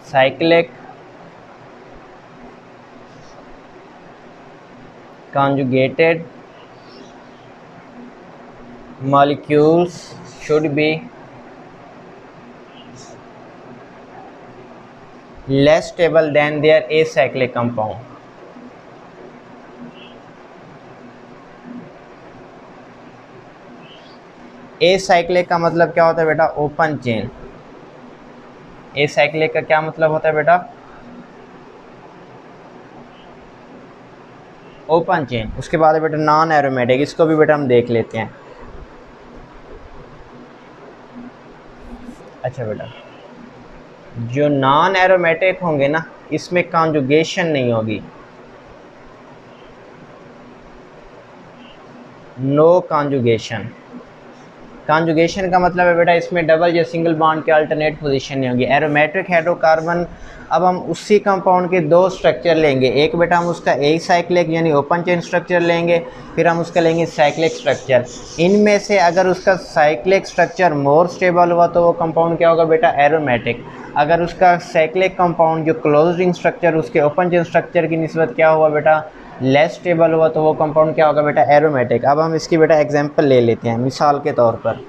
cyclic conjugated molecules should be less stable than their acyclic compound। Acyclic का मतलब क्या होता है बेटा, ओपन चेन। एसाइक्लिक का क्या मतलब होता है बेटा, ओपन चेन। उसके बाद है बेटा नॉन एरोमेटिक, इसको भी बेटा हम देख लेते हैं। अच्छा बेटा, जो नॉन एरोमेटिक होंगे ना इसमें कॉन्जुगेशन नहीं होगी, नो कॉन्जुगेशन। कॉन्जुगेशन का मतलब है बेटा इसमें डबल या सिंगल बॉन्ड के अल्टरनेट पोजीशन नहीं होगी। एरोमेटिक हाइड्रोकार्बन, अब हम उसी कंपाउंड के दो स्ट्रक्चर लेंगे, एक बेटा हम उसका एसाइक्लिक यानी ओपन चेन स्ट्रक्चर लेंगे, फिर हम उसका लेंगे साइक्लिक स्ट्रक्चर। इनमें से अगर उसका साइक्लिक स्ट्रक्चर मोर स्टेबल हुआ तो वो कंपाउंड क्या होगा बेटा, एरोमेटिक। अगर उसका साइक्लिक कंपाउंड जो क्लोज्ड रिंग स्ट्रक्चर उसके ओपन चेन स्ट्रक्चर की निस्बत क्या हुआ बेटा, लेस स्टेबल हुआ तो वो कंपाउंड क्या होगा बेटा, एरोमेटिक। अब हम इसकी बेटा एग्जांपल ले लेते हैं मिसाल के तौर पर।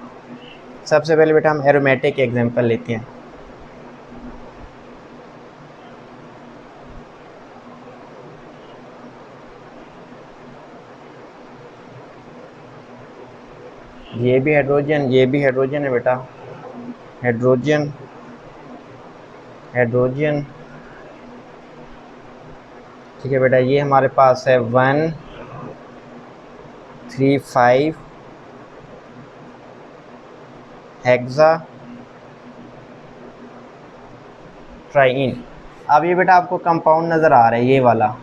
सबसे पहले बेटा हम एरोमेटिक एग्जांपल लेते हैं। ये भी हाइड्रोजन, ये भी हाइड्रोजन है बेटा, हाइड्रोजन हाइड्रोजन, ठीक है बेटा। ये हमारे पास है 1,3,5 हेक्सा ट्राइन। अब ये बेटा आपको कंपाउंड नज़र आ रहा है ये वाला,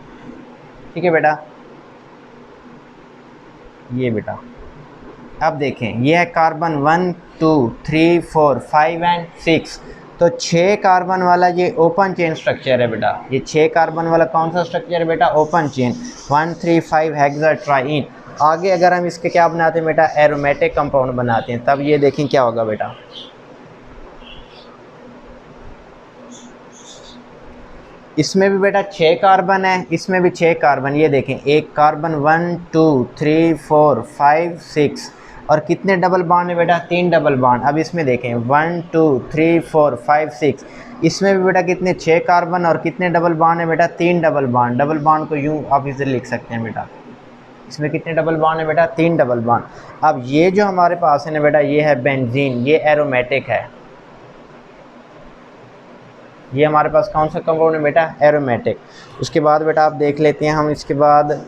ठीक है बेटा। ये बेटा अब देखें, ये है कार्बन 1 2 3 4 5 एंड 6, तो 6 कार्बन वाला ये ओपन चेन स्ट्रक्चर है बेटा। ये 6 कार्बन वाला कौन सा स्ट्रक्चर है बेटा, ओपन चेन, 1,3,5 हेक्सा ट्राइन। आगे अगर हम इसके क्या बनाते हैं बेटा, एरोमेटिक कंपाउंड बनाते हैं, तब ये देखें क्या होगा बेटा। इसमें भी बेटा 6 कार्बन है, इसमें भी 6 कार्बन, ये देखें एक कार्बन 1 2 3 4 5 6, और कितने डबल बॉन्ड है बेटा, 3 डबल बॉन्ड। अब इसमें देखें 1 2 3 4 5 6, इसमें भी बेटा कितने 6 कार्बन और कितने डबल बॉन्ड है बेटा, 3 डबल बॉन्ड। डबल बॉन्ड को यूँ आप इधर लिख सकते हैं बेटा, इसमें कितने डबल बॉन्ड है बेटा, 3 डबल बॉन्ड। अब ये जो हमारे पास है ना बेटा, ये है बेंजीन, ये एरोमेटिक है। ये हमारे पास कौन सा कंपाउंड है बेटा, एरोमेटिक। उसके बाद बेटा आप देख लेते हैं हम इसके बाद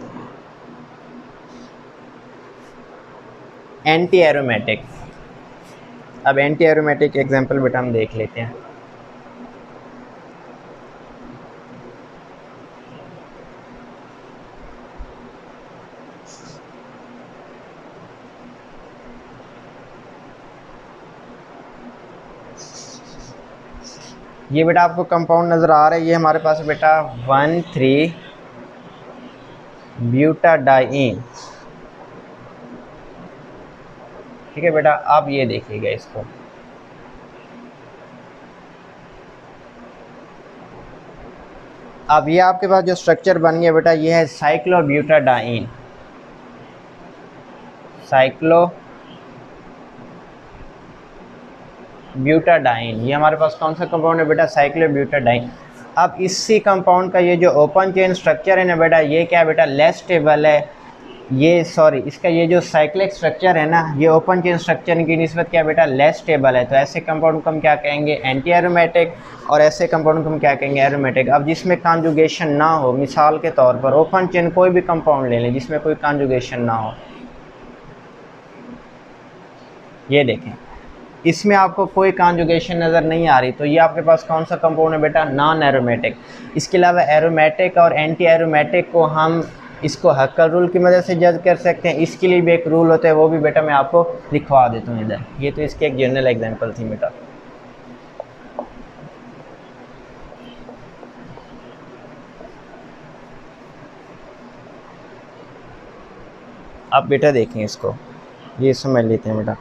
एंटी एरोमेटिक। अब एंटी एरोमेटिक एग्जांपल बेटा हम देख लेते हैं। ये बेटा आपको कंपाउंड नज़र आ रहा है, ये हमारे पास बेटा 1 3 ब्यूटाडाइन। ठीक है बेटा, आप ये देखिएगा इसको, अब ये आपके पास जो स्ट्रक्चर बन गया बेटा, ये है साइक्लोब्यूटाडाइन। साइक्लोब्यूटाडाइन, ये हमारे पास कौन सा कंपाउंड है बेटा? साइक्लोब्यूटाडाइन। अब इसी कंपाउंड का ये जो ओपन चेन स्ट्रक्चर है ना बेटा, ये क्या है बेटा? लेस स्टेबल है। ये सॉरी, इसका ये जो साइक्लिक स्ट्रक्चर है ना, ये ओपन चेन स्ट्रक्चर की निस्बत क्या बेटा? लेस स्टेबल है। तो ऐसे कंपाउंड को हम क्या कहेंगे? Anti aromatic. और ऐसे कंपाउंड को हम क्या कहेंगे? एरोमेटिक। अब जिसमें कॉन्जुगेशन ना हो, मिसाल के तौर पर ओपन चेन कोई भी कंपाउंड ले लें जिसमें कोई कॉन्जुगेशन ना हो, ये देखें, इसमें आपको कोई कॉन्जुगेशन नज़र नहीं आ रही, तो ये आपके पास कौन सा कंपाउंड है बेटा? Non aromatic. इसके अलावा एरोमेटिक और एंटी एरोमेटिक को हम इसको हक्कल रूल की मदद से जज कर सकते हैं। इसके लिए भी एक रूल होता है, वो भी बेटा मैं आपको लिखवा देता हूँ इधर। ये तो इसकी एक जनरल एग्जांपल थी बेटा। आप बेटा देखें इसको, ये समझ लेते हैं बेटा।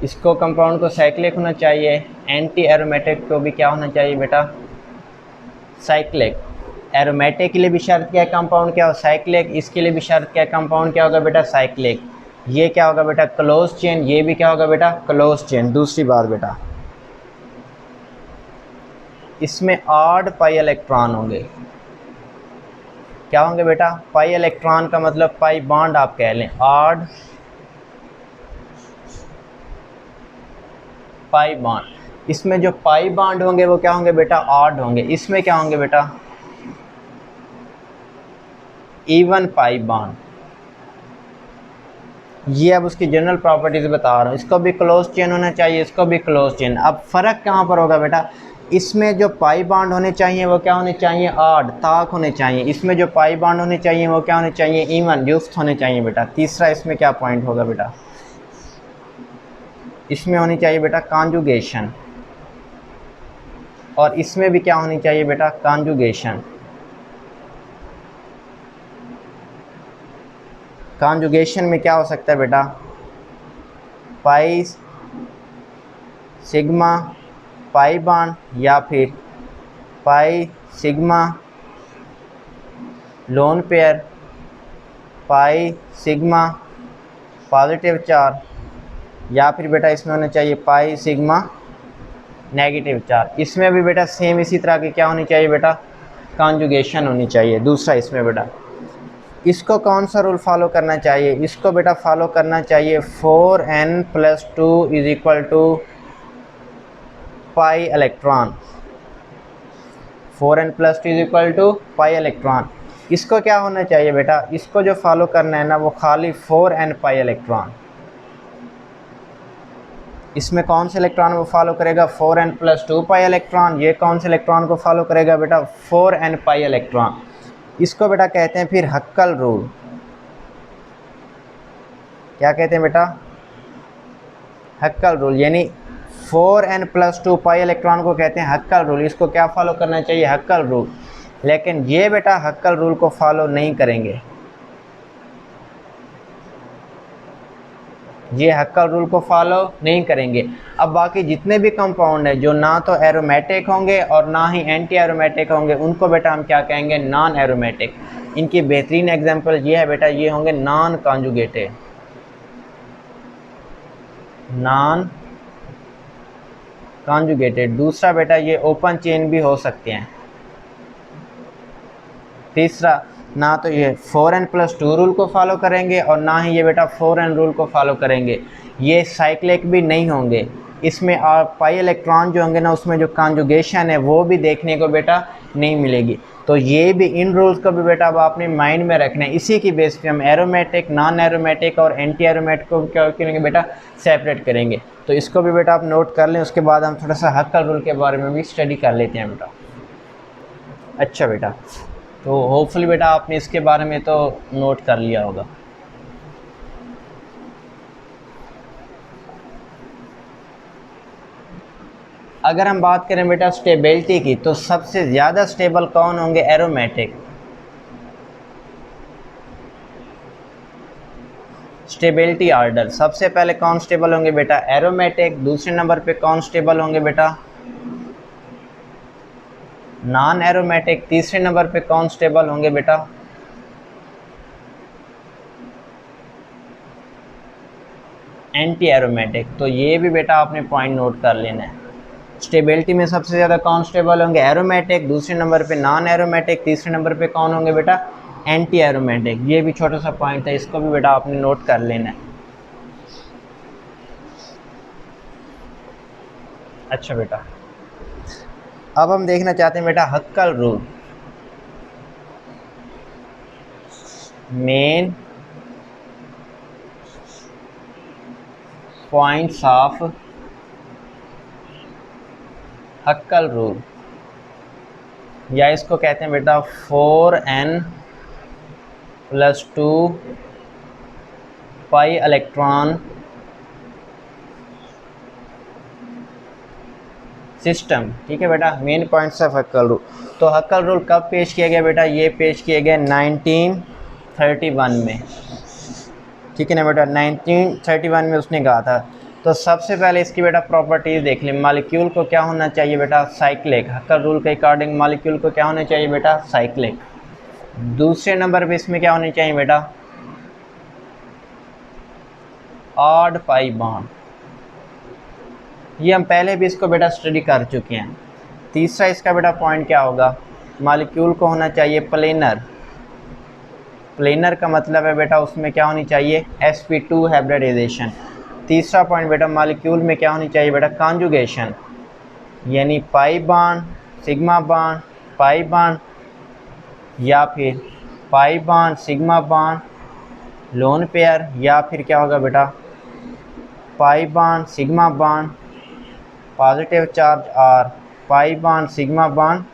इसको कंपाउंड को साइक्लिक होना चाहिए, एंटी एरोमेटिक को भी क्या होना चाहिए बेटा? साइक्लिक। एरोमेटिक के लिए भी शर्त क्या है? कंपाउंड क्या हो? साइक्लिक। इसके लिए भी शर्त क्या है? कंपाउंड क्या होगा बेटा? साइक्लिक। ये क्या होगा बेटा? Close chain. ये भी क्या होगा बेटा? Close chain. दूसरी बात बेटा, इसमें ऑड पाई इलेक्ट्रॉन होंगे। क्या होंगे बेटा? पाई इलेक्ट्रॉन का मतलब पाई बॉन्ड आप कह लें, ऑड पाई बॉन्ड। इसमें जो पाई बॉन्ड होंगे वो क्या होंगे बेटा? ऑड होंगे। इसमें क्या होंगे बेटा? इवन पाई बॉन्ड। ये अब उसकी जनरल प्रॉपर्टीज बता रहा हूँ। इसको भी क्लोज चेन होना चाहिए, इसको भी क्लोज चेन। अब फ़र्क कहाँ पर होगा बेटा? इसमें जो पाई बॉन्ड होने चाहिए वो क्या होने चाहिए? ऑड, ताक होने चाहिए। इसमें जो पाई बॉन्ड होने चाहिए वो क्या होने चाहिए? इवन, युक्त होने चाहिए बेटा। तीसरा इसमें क्या पॉइंट होगा बेटा? इसमें होनी चाहिए बेटा कॉन्जुगेशन। और इसमें भी क्या होनी चाहिए बेटा? कॉन्जुगेशन। कॉन्जुगेशन में क्या हो सकता है बेटा? पाई सिग्मा पाई बॉन्ड, या फिर pi sigma lone pair, pi sigma positive charge, या फिर बेटा इसमें होना चाहिए पाई सिग्मा नेगेटिव चार्ज। इसमें भी बेटा सेम इसी तरह की क्या होनी चाहिए बेटा? कॉन्जुगेशन होनी चाहिए। दूसरा इसमें बेटा, इसको कौन सा रूल फॉलो करना चाहिए? इसको बेटा फॉलो करना चाहिए 4n+2 = पाई इलेक्ट्रॉन। 4n+2 = पाई इलेक्ट्रॉन। इसको क्या होना चाहिए बेटा? इसको जो फॉलो करना है ना वो खाली 4n पाई इलेक्ट्रॉन। इसमें कौन से इलेक्ट्रॉन को फॉलो करेगा? 4n+2 pi electron. ये कौन से इलेक्ट्रॉन को फॉलो करेगा बेटा? 4n pi electron. इसको बेटा कहते हैं फिर हक्कल रूल। क्या कहते हैं बेटा? Huckel rule. यानी 4n+2 पाई इलेक्ट्रॉन को कहते हैं हक्कल रूल। इसको क्या फॉलो करना चाहिए? हक्कल रूल। लेकिन ये बेटा हक्कल रूल को फॉलो नहीं करेंगे, ये हक्कल रूल को फॉलो नहीं करेंगे। अब बाकी जितने भी कंपाउंड हैं जो ना तो एरोमेटिक होंगे और ना ही एंटी एरोमेटिक होंगे, उनको बेटा हम क्या कहेंगे? Non aromatic. इनकी बेहतरीन एग्जांपल ये है बेटा, ये होंगे नॉन कॉन्जुगेटेड। Non conjugated. दूसरा बेटा ये ओपन चेन भी हो सकते हैं। तीसरा, ना तो ये 4n+2 रूल को फॉलो करेंगे और ना ही ये बेटा 4n रूल को फॉलो करेंगे। ये साइक्लिक भी नहीं होंगे। इसमें पाई इलेक्ट्रॉन जो होंगे ना, उसमें जो कॉन्जुगेशन है वो भी देखने को बेटा नहीं मिलेगी। तो ये भी, इन रूल्स को भी बेटा अब आपने माइंड में रखना है। इसी की बेस पे हम एरोमेटिक, नॉन एरोमेटिक और एंटी एरोमेटिक को क्या करेंगे बेटा? सेपरेट करेंगे। तो इसको भी बेटा आप नोट कर लें। उसके बाद हम थोड़ा सा हक्कल रूल के बारे में भी स्टडी कर लेते हैं बेटा। अच्छा बेटा, तो होपफुली बेटा आपने इसके बारे में तो नोट कर लिया होगा। अगर हम बात करें बेटा स्टेबिलिटी की, तो सबसे ज़्यादा स्टेबल कौन होंगे? एरोमेटिक। स्टेबिलिटी ऑर्डर सबसे पहले कौन स्टेबल होंगे बेटा? एरोमेटिक। दूसरे नंबर पे कौन स्टेबल होंगे बेटा? Non aromatic. तीसरे नंबर पे कौन स्टेबल होंगे बेटा? Anti aromatic. तो ये भी बेटा आपने पॉइंट नोट कर लेना है। स्टेबिलिटी में सबसे ज़्यादा कौन स्टेबल होंगे? एरोमेटिक। दूसरे नंबर पे नॉन एरोमेटिक। तीसरे नंबर पे कौन होंगे बेटा? Anti aromatic. ये भी छोटा सा पॉइंट है, इसको भी बेटा आपने नोट कर लेना है। अच्छा बेटा, अब हम देखना चाहते हैं बेटा Huckel rule. Main points of Huckel rule, या इसको कहते हैं बेटा 4n+2 पाई इलेक्ट्रॉन सिस्टम। ठीक है बेटा, main points of Huckel rule. तो हक्कल रूल कब पेश किया गया बेटा? ये पेश किया गया 1931 में। ठीक है ना बेटा, 1931 में उसने कहा था। तो सबसे पहले इसकी बेटा प्रॉपर्टीज़ देख लें। मॉलिक्यूल को क्या होना चाहिए बेटा? साइक्लिक। हक्कल रूल के अकॉर्डिंग मॉलिक्यूल को क्या होना चाहिए बेटा? साइक्लिक। दूसरे नंबर पे इसमें क्या होने चाहिए बेटा? Odd pi bond. ये हम पहले भी इसको बेटा स्टडी कर चुके हैं। तीसरा इसका बेटा पॉइंट क्या होगा? मॉलिक्यूल को होना चाहिए प्लेनर। प्लेनर का मतलब है बेटा उसमें क्या होनी चाहिए? sp2 hybridisation. तीसरा पॉइंट बेटा मॉलिक्यूल में क्या होनी चाहिए बेटा? कॉन्जुगेशन, यानी pi bond, sigma bond, pi bond, या फिर pi bond, sigma bond, lone pair, या फिर क्या होगा बेटा? Pi bond, sigma bond, positive charge, और pi bond, sigma bond,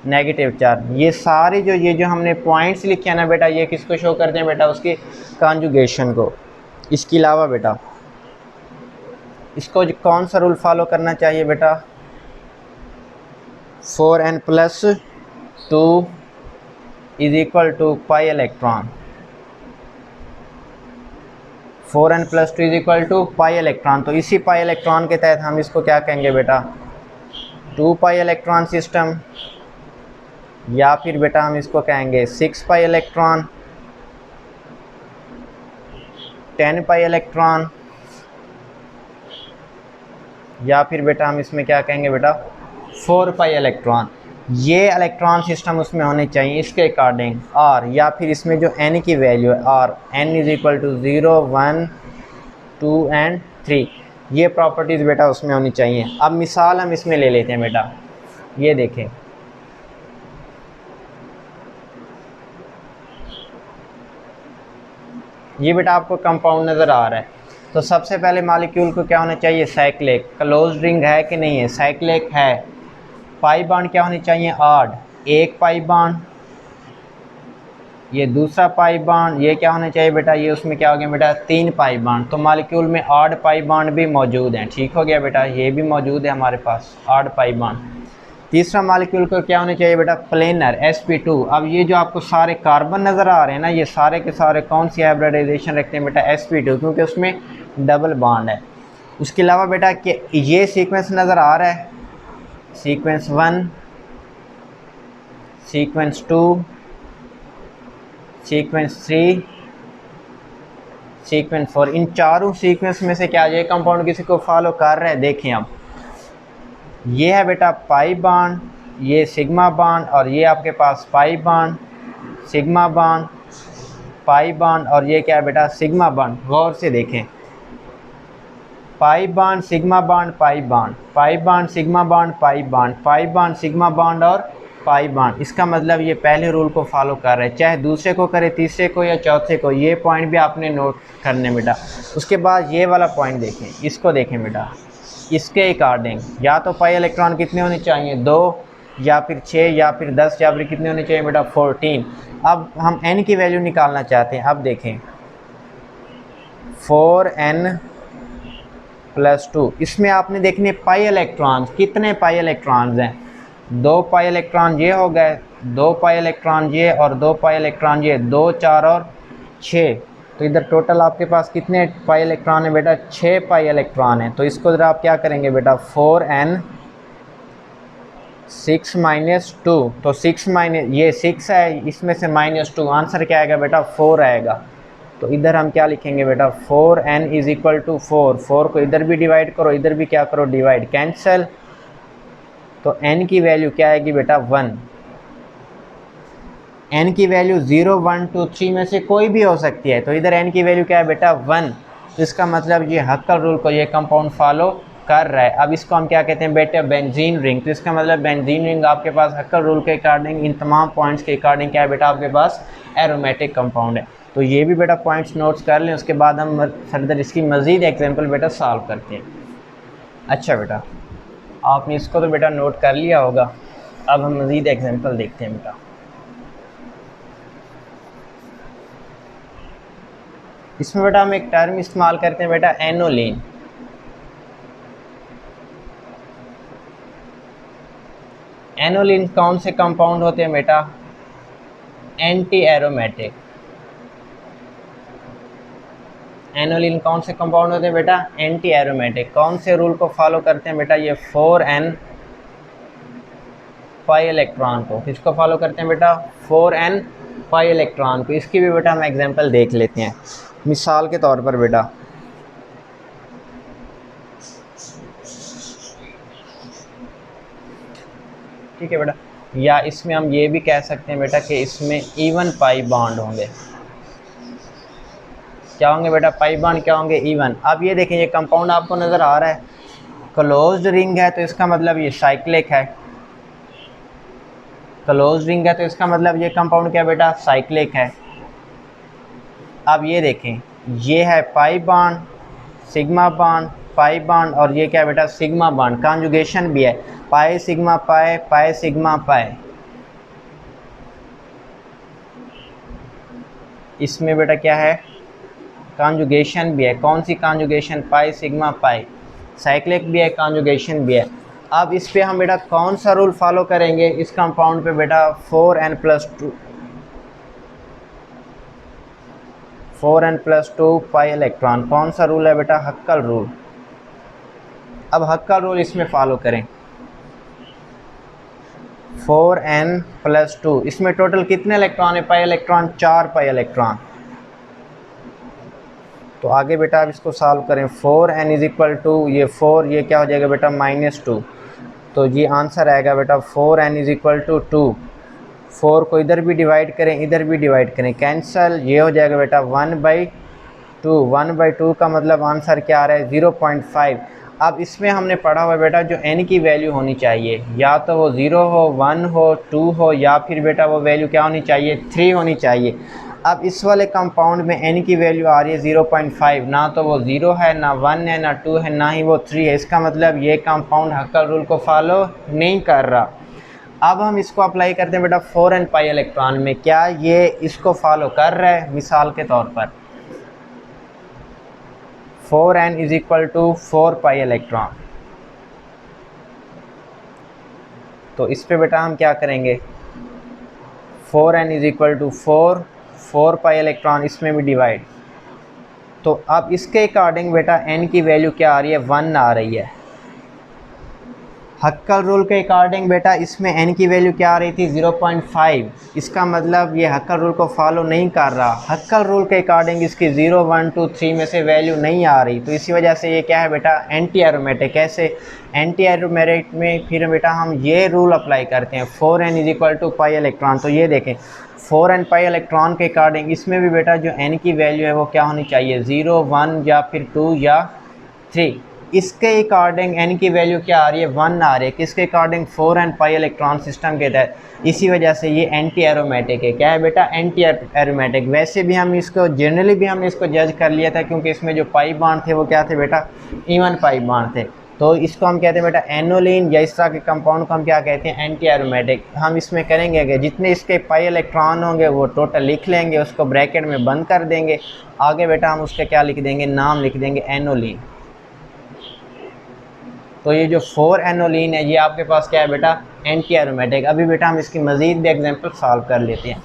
negative charge. ये सारे जो हमने पॉइंट्स लिखे हैं ना बेटा, ये किसको शो करते हैं बेटा? उसकी कॉन्जुगेशन को। इसके अलावा बेटा इसको कौन सा रूल फॉलो करना चाहिए बेटा? 4n+2 = pi electron. 4n+2 = pi electron. तो इसी पाई इलेक्ट्रॉन के तहत हम इसको क्या कहेंगे बेटा? 2 पाई इलेक्ट्रॉन सिस्टम, या फिर बेटा हम इसको कहेंगे 6 पाई इलेक्ट्रॉन, 10 पाई इलेक्ट्रॉन, या फिर बेटा हम इसमें क्या कहेंगे बेटा? 4 पाई इलेक्ट्रॉन। ये इलेक्ट्रॉन सिस्टम उसमें होने चाहिए इसके अकॉर्डिंग। और या फिर इसमें जो n की वैल्यू है, और n = 0, 1, 2 एंड 3, ये प्रॉपर्टीज़ बेटा उसमें होनी चाहिए। अब मिसाल हम इसमें ले लेते हैं बेटा, ये देखें। ये बेटा आपको कंपाउंड नज़र आ रहा है। तो सबसे पहले मॉलिक्यूल को क्या होना चाहिए? साइक्लिक। क्लोज रिंग है कि नहीं है? साइक्लिक है। पाई बॉन्ड क्या होनी चाहिए? ऑड। एक पाई बॉन्ड, ये दूसरा पाई बॉन्ड, ये क्या होना चाहिए बेटा? ये उसमें क्या हो गया बेटा? 3 पाई बॉन्ड। तो मॉलिक्यूल में ऑड पाई बॉन्ड भी मौजूद हैं। ठीक हो गया बेटा, ये भी मौजूद है हमारे पास ऑड पाई बॉन्ड। तीसरा मॉलिक्यूल को क्या होना चाहिए बेटा? Planar, sp2। अब ये जो आपको सारे कार्बन नज़र आ रहे हैं ना, ये सारे के सारे कौन सी हाइब्रिडाइजेशन रखते हैं बेटा? sp2, क्योंकि उसमें डबल बॉन्ड है। उसके अलावा बेटा कि ये सीक्वेंस नज़र आ रहा है, सीक्वेंस 1, सीक्वेंस 2, सीक्वेंस 3, सीक्वेंस 4। इन चारों सीक्वेंस में से क्या ये कंपाउंड किसी को फॉलो कर रहा है? देखें अब, ये है बेटा पाई बॉन्ड, ये सिग्मा बॉन्ड, और ये आपके पास pi bond, sigma bond, pi bond, और ये क्या है बेटा? Sigma bond. गौर से देखें, पाई bond, sigma bond, pi bond, pi bond, sigma bond, pi bond, pi bond, sigma bond और पाई बॉन्ड। इसका मतलब ये पहले रूल को फॉलो कर रहे हैं, चाहे दूसरे को करे, तीसरे को या चौथे को। ये पॉइंट भी आपने नोट करने बेटा। उसके बाद ये वाला पॉइंट देखें, इसको देखें बेटा। इसके अकॉर्डिंग या तो पाई इलेक्ट्रॉन कितने होने चाहिए? 2, या फिर 6, या फिर 10, या फिर कितने होने चाहिए बेटा? 14। अब हम n की वैल्यू निकालना चाहते हैं। अब देखें, 4n +2। इसमें आपने देखने पाई इलेक्ट्रॉन्स, कितने पाई इलेक्ट्रॉन्स हैं? 2 पाई इलेक्ट्रॉन ये हो गए, 2 पाई इलेक्ट्रॉन ये और 2 पाई इलेक्ट्रॉन ये, 2, 4 और 6। तो इधर टोटल आपके पास कितने पाई इलेक्ट्रॉन है बेटा? 6 पाई इलेक्ट्रॉन है। तो इसको ज़रा आप क्या करेंगे बेटा? 4n 6 - 2। तो 6 माइनस ये 6 है, इसमें से -2, आंसर क्या आएगा बेटा? 4 आएगा। तो इधर हम क्या लिखेंगे बेटा? 4n = 4। 4 को इधर भी डिवाइड करो, इधर भी क्या करो? Divide, cancel. तो n की वैल्यू क्या आएगी बेटा? 1। n की वैल्यू 0, 1, 2, 3 में से कोई भी हो सकती है। तो इधर n की वैल्यू क्या है बेटा? 1। तो इसका मतलब ये हक्कल रूल को ये कंपाउंड फॉलो कर रहा है। अब इसको हम क्या कहते हैं बेटा? Benzene ring. तो इसका मतलब बेंजीन रिंग आपके पास हक्कल रूल के अकॉर्डिंग, इन तमाम पॉइंट्स के अकॉर्डिंग क्या है बेटा? आपके पास एरोमेटिक कंपाउंड है। तो ये भी बेटा पॉइंट्स नोट्स कर लें, उसके बाद हम फर्दर इसकी मज़ीद एग्जाम्पल बेटा सॉल्व करते हैं। अच्छा बेटा, आपने इसको तो बेटा नोट कर लिया होगा। अब हम मज़ीद एग्जाम्पल देखते हैं बेटा। इसमें बेटा हम एक टर्म इस्तेमाल करते हैं बेटा, एनोलीन। एनोलीन कौन से कंपाउंड होते हैं बेटा? Anti aromatic. एनोलीन कौन से कंपाउंड होते हैं बेटा? Anti aromatic. कौन से रूल को फॉलो करते हैं बेटा? ये 4n पाई इलेक्ट्रॉन को। किसको फॉलो करते हैं बेटा? 4n पाई इलेक्ट्रॉन को। इसकी भी बेटा हम एग्जांपल देख लेते हैं मिसाल के तौर पर बेटा। ठीक है बेटा, या इसमें हम ये भी कह सकते हैं बेटा कि इसमें इवन पाई बॉन्ड होंगे। क्या होंगे बेटा? पाई बॉन्ड क्या होंगे? इवन। अब ये देखें, ये कंपाउंड आपको नज़र आ रहा है, क्लोज्ड रिंग है, तो इसका मतलब ये साइक्लिक है। क्लोज्ड रिंग है तो इसका मतलब ये कंपाउंड क्या बेटा? साइक्लिक है। अब ये देखें, ये है पाई bond, sigma bond, pi bond, और ये क्या बेटा? Sigma bond. कॉन्जुगेशन भी है, पाई सिग्मा पाई, पाई सिग्मा पाई। इसमें बेटा क्या है? कॉन्जुगेशन भी है। कौन सी conjugation? Pi sigma pi. Cyclic भी है, कॉन्जुगेशन भी है। अब इस पे हम बेटा कौन सा रूल फॉलो करेंगे इस कंपाउंड पे बेटा? 4n+2 pi electron. कौन सा रूल है बेटा? Huckel rule. अब हक्कल रूल इसमें फॉलो करें। 4n+2, इसमें टोटल कितने इलेक्ट्रॉन है? पाई इलेक्ट्रॉन 4 पाई इलेक्ट्रॉन। तो आगे बेटा अब इसको सॉल्व करें। 4n = ये 4, ये क्या हो जाएगा बेटा? -2। तो ये आंसर आएगा बेटा 4n = 2। 4 को इधर भी डिवाइड करें, इधर भी डिवाइड करें, कैंसल। ये हो जाएगा बेटा 1/2। 1/2 का मतलब आंसर क्या आ रहा है? 0.5। अब इसमें हमने पढ़ा हुआ बेटा जो n की वैल्यू होनी चाहिए, या तो वो 0 हो, 1 हो, 2 हो, या फिर बेटा वो वैल्यू क्या होनी चाहिए? 3 होनी चाहिए। अब इस वाले कंपाउंड में n की वैल्यू आ रही है 0.5। ना तो वो 0 है, ना 1 है, ना 2 है, ना ही वो 3 है। इसका मतलब ये कंपाउंड हक्कल रूल को फॉलो नहीं कर रहा। अब हम इसको अप्लाई करते हैं बेटा 4n पाई इलेक्ट्रॉन में। क्या ये इसको फॉलो कर रहा है? मिसाल के तौर पर 4n = 4 पाई इलेक्ट्रॉन। तो इस पे बेटा हम क्या करेंगे? 4n = 4 पाई इलेक्ट्रॉन, इसमें भी डिवाइड। तो अब इसके अकॉर्डिंग बेटा n की वैल्यू क्या आ रही है? 1 आ रही है। हक्कल रूल के अकॉर्डिंग बेटा इसमें n की वैल्यू क्या आ रही थी? 0.5। इसका मतलब ये हक्कल रूल को फॉलो नहीं कर रहा। हक्कल रूल के अकॉर्डिंग इसकी 0, 1, 2, 3 में से वैल्यू नहीं आ रही। तो इसी वजह से ये क्या है बेटा? Anti aromatic. कैसे एंटी एरोमेटिक में? फिर बेटा हम ये रूल अप्लाई करते हैं 4n = पाई इलेक्ट्रॉन। तो ये देखें 4n पाई इलेक्ट्रॉन के अकॉर्डिंग इसमें भी बेटा जो n की वैल्यू है वो क्या होनी चाहिए? 0, 1 या फिर 2 या 3। इसके अकॉर्डिंग n की वैल्यू क्या आ रही है? 1 आ रही है। किसके according? 4n pi electron system के तहत। इसी वजह से ये एंटी एरोमेटिक है। क्या है बेटा? Anti aromatic. वैसे भी हम इसको जनरली भी हमने इसको जज कर लिया था, क्योंकि इसमें जो पाई बॉन्ड थे वो क्या थे बेटा? इवन पाई बॉन्ड थे। तो इसको हम कहते हैं बेटा एनोलीन, या इस तरह के कंपाउंड को हम क्या कहते हैं? Anti aromatic. हम इसमें करेंगे कि जितने इसके पाई इलेक्ट्रॉन होंगे वो टोटल लिख लेंगे, उसको ब्रैकेट में बंद कर देंगे। आगे बेटा हम उसके क्या लिख देंगे? नाम लिख देंगे एनोलीन। तो ये जो 4 एनोलिन है ये आपके पास क्या है बेटा, एंटी एरोमेटिक। अभी बेटा हम इसकी मज़ीद भी एग्जांपल सॉल्व कर लेते हैं।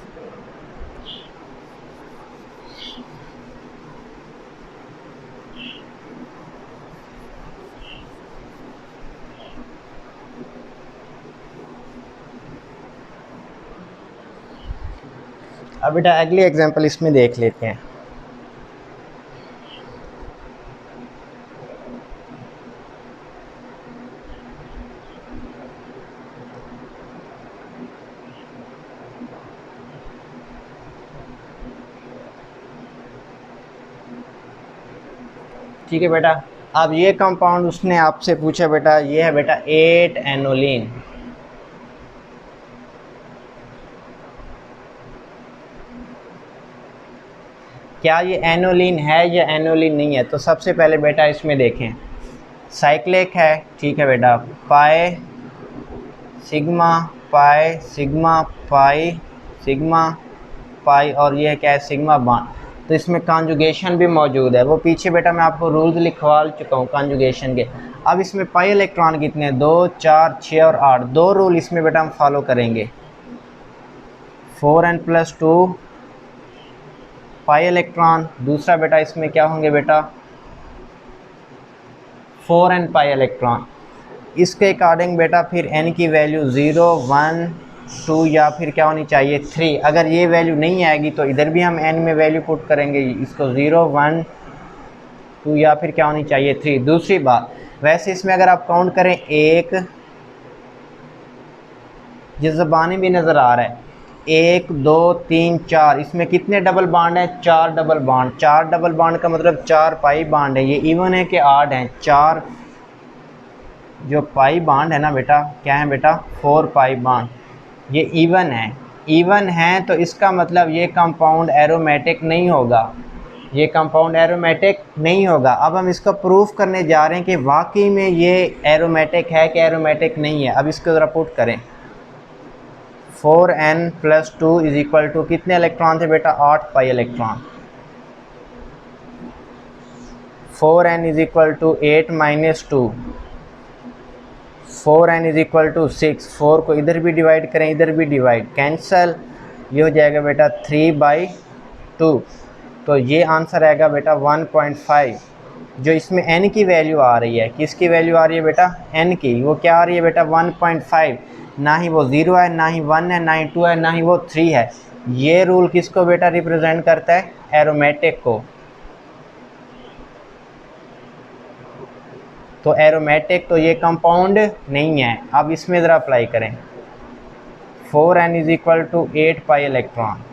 अब बेटा अगली एग्जांपल इसमें देख लेते हैं। ठीक है बेटा, अब ये कंपाउंड उसने आपसे पूछा बेटा, ये है बेटा 8 एनोलिन। क्या ये एनोलिन है या एनोलिन नहीं है? तो सबसे पहले बेटा इसमें देखें, साइक्लिक है, ठीक है बेटा, पाई सिग्मा पाई सिग्मा पाई सिग्मा पाई, और ये क्या है, सिग्मा बॉन्ड। तो इसमें कॉन्जुगेशन भी मौजूद है, वो पीछे बेटा मैं आपको रूल्स लिखवा चुका हूँ कॉन्जुगेशन के। अब इसमें पाई इलेक्ट्रॉन कितने हैं, 2 4 6 और 8। दो रूल इसमें बेटा हम फॉलो करेंगे, 4n+2 पाई इलेक्ट्रॉन। दूसरा बेटा इसमें क्या होंगे बेटा, 4n पाई इलेक्ट्रॉन। इसके अकॉर्डिंग बेटा फिर n की वैल्यू 0 1 2 या फिर क्या होनी चाहिए 3। अगर ये वैल्यू नहीं आएगी तो इधर भी हम n में वैल्यू पुट करेंगे, इसको 0 1 2 या फिर क्या होनी चाहिए 3। दूसरी बात, वैसे इसमें अगर आप काउंट करें, एक ये ज़बानी भी नज़र आ रहा है, 1 2 3 4, इसमें कितने डबल बॉन्ड हैं, 4 डबल बॉन्ड। 4 डबल बॉन्ड का मतलब 4 पाई बॉन्ड है। ये इवन है कि आड हैं, 4 जो पाई बॉन्ड है ना बेटा, क्या है बेटा, 4 पाई बॉन्ड। ये इवन है, इवन है तो इसका मतलब ये कंपाउंड एरोमेटिक नहीं होगा, ये कंपाउंड एरोमेटिक नहीं होगा। अब हम इसको प्रूफ करने जा रहे हैं कि वाकई में ये एरोमेटिक है कि एरोमेटिक नहीं है। अब इसको ज़रा पुट करें, 4n+2 इज इक्वल टू कितने इलेक्ट्रॉन थे बेटा, 8 pi electron. 4n is equal to 8 - 2, 4n is equal to 6। 4 को इधर भी डिवाइड करें, इधर भी डिवाइड, कैंसल, ये हो जाएगा बेटा 3/2। तो ये आंसर आएगा बेटा 1.5। जो इसमें n की वैल्यू आ रही है, किसकी वैल्यू आ रही है बेटा, n की, वो क्या आ रही है बेटा 1.5। ना ही वो 0 है, ना ही 1 है, ना ही 2 है, ना ही वो 3 है। ये रूल किसको बेटा रिप्रेजेंट करता है, एरोमेटिक को। तो एरोमेटिक तो ये कंपाउंड नहीं है। अब इसमें ज़रा अप्लाई करें, 4n is equal to 8 pi electron.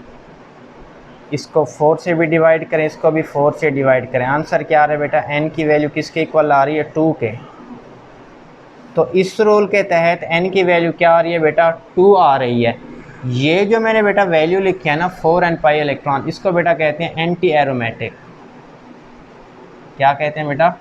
इसको 4 से भी डिवाइड करें, इसको भी 4 से डिवाइड करें, आंसर क्या आ रहा है बेटा, n की वैल्यू किसके इक्वल आ रही है, 2 के। तो इस रूल के तहत n की वैल्यू क्या आ रही है बेटा, 2 आ रही है। ये जो मैंने बेटा वैल्यू लिखी है ना 4n पाई इलेक्ट्रॉन, इसको बेटा कहते हैं एंटी एरोमेटिक। क्या कहते हैं बेटा,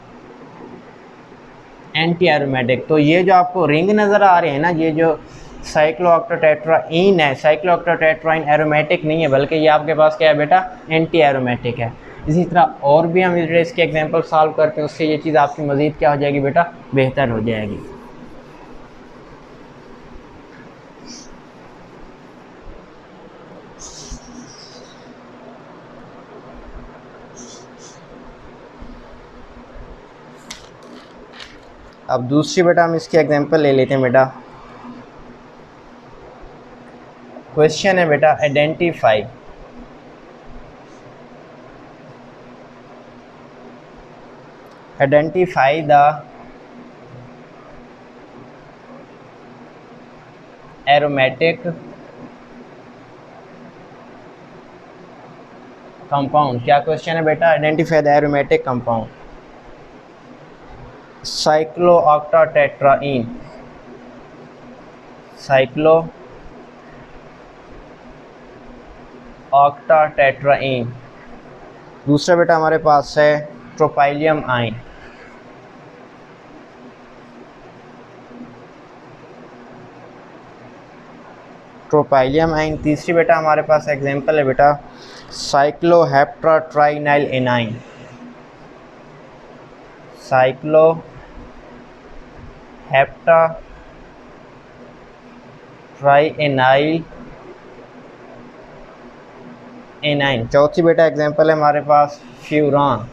एंटी एरोमेटिक। तो ये जो आपको रिंग नज़र आ रहे हैं ना, ये जो साइक्लोऑक्टेट्राइन है, साइक्लोऑक्टेट्राइन एरोमेटिक नहीं है, बल्कि ये आपके पास क्या है बेटा, एंटी एरोमेटिक है। इसी तरह और भी हम इसके एग्जांपल सॉल्व करते हैं, उससे ये चीज़ आपकी मज़ीद क्या हो जाएगी बेटा, बेहतर हो जाएगी। अब दूसरी बेटा हम इसकी एग्जांपल ले लेते हैं बेटा। क्वेश्चन है बेटा, आइडेंटिफाई द एरोमेटिक कंपाउंड। क्या क्वेश्चन है बेटा, आइडेंटिफाई द एरोमेटिक कंपाउंड साइक्लोऑक्टेट्राइन, साइक्लोऑक्टेट्राइन। दूसरा बेटा हमारे पास है ट्रोपाइलियम आइन, ट्रोपाइलियम आइन। तीसरी बेटा हमारे पास एग्जांपल है बेटा साइक्लोहेप्टाट्राइनाइल एनाइन, साइक्लोहेप्टाट्राइनाइल हेप्टा ट्राई एनाइल एनाइन। चौथी बेटा एग्जांपल है हमारे पास फ्यूरान।